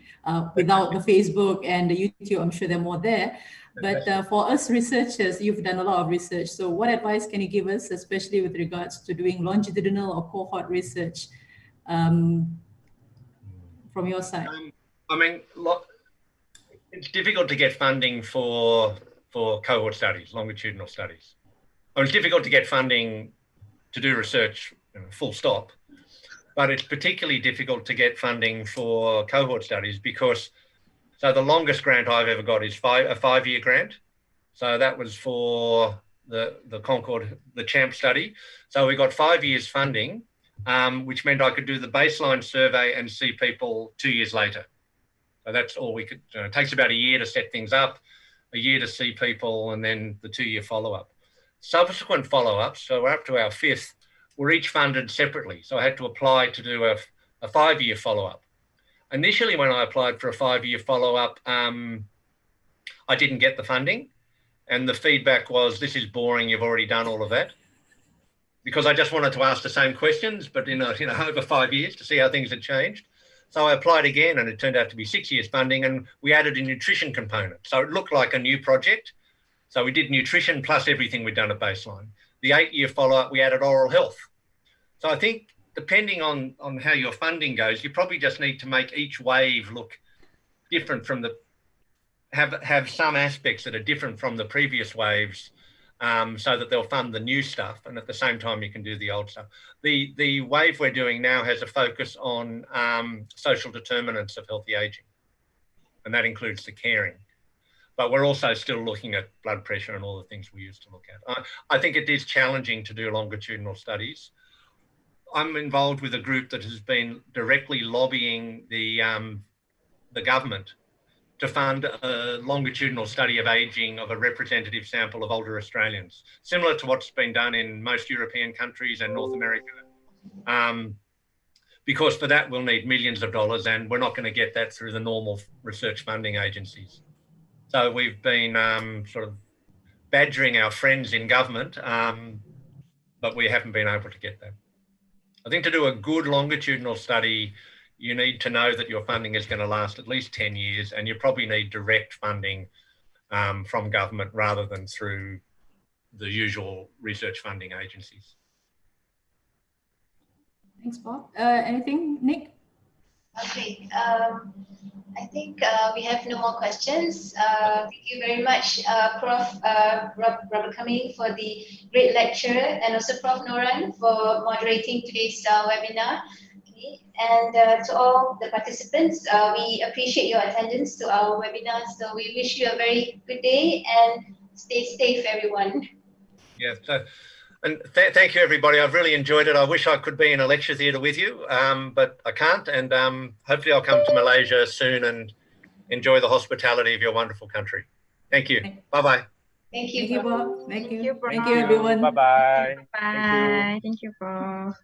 Without the Facebook and the YouTube, I'm sure there are more there. But for us researchers, you've done a lot of research. So what advice can you give us, especially with regards to doing longitudinal or cohort research from your side? I mean, it's difficult to get funding for cohort studies, longitudinal studies. It's difficult to get funding to do research, you know, full stop. But it's particularly difficult to get funding for cohort studies because, so the longest grant I've ever got is a 5-year grant. So that was for the Concord, the CHAMP study. So we got 5 years funding, which meant I could do the baseline survey and see people 2 years later. So that's all we could, it takes about a year to set things up, a year to see people, and then the 2-year follow-up. Subsequent follow-ups, so we're up to our 5th, were each funded separately. So I had to apply to do a 5-year follow-up. Initially, when I applied for a 5-year follow-up, I didn't get the funding. And the feedback was, this is boring, you've already done all of that. Because I just wanted to ask the same questions, but in over 5 years to see how things had changed. So I applied again, and it turned out to be 6 years funding, and we added a nutrition component. So it looked like a new project. So we did nutrition plus everything we'd done at baseline. The 8-year follow-up, we added oral health. So I think depending on how your funding goes, you probably just need to make each wave look different from have some aspects that are different from the previous waves, so that they'll fund the new stuff, and at the same time you can do the old stuff. The wave we're doing now has a focus on social determinants of healthy aging. and that includes the caring. But we're also still looking at blood pressure and all the things we used to look at. I think it is challenging to do longitudinal studies. I'm involved with a group that has been directly lobbying the government to fund a longitudinal study of ageing of a representative sample of older Australians, similar to what's been done in most European countries and North America. Because for that, we'll need millions of dollars, and we're not going to get that through the normal research funding agencies. So we've been sort of badgering our friends in government, but we haven't been able to get that. I think to do a good longitudinal study, you need to know that your funding is going to last at least 10 years, and you probably need direct funding from government rather than through the usual research funding agencies. Thanks, Bob. Anything, Nick? Okay, I think we have no more questions. Thank you very much, Prof. Robert Cumming, for the great lecture, and also Prof. Noran for moderating today's webinar. Okay. And to all the participants, we appreciate your attendance to our webinar. So we wish you a very good day and stay safe, everyone. Yeah. And thank you, everybody. I've really enjoyed it. I wish I could be in a lecture theatre with you, but I can't. And hopefully I'll come to Malaysia soon and enjoy the hospitality of your wonderful country. Thank you. Bye-bye. Thank you, Thank you, Prof. Bob. Thank you. Prof. Thank you, everyone. Bye-bye. Bye. Thank you. Thank you, Prof.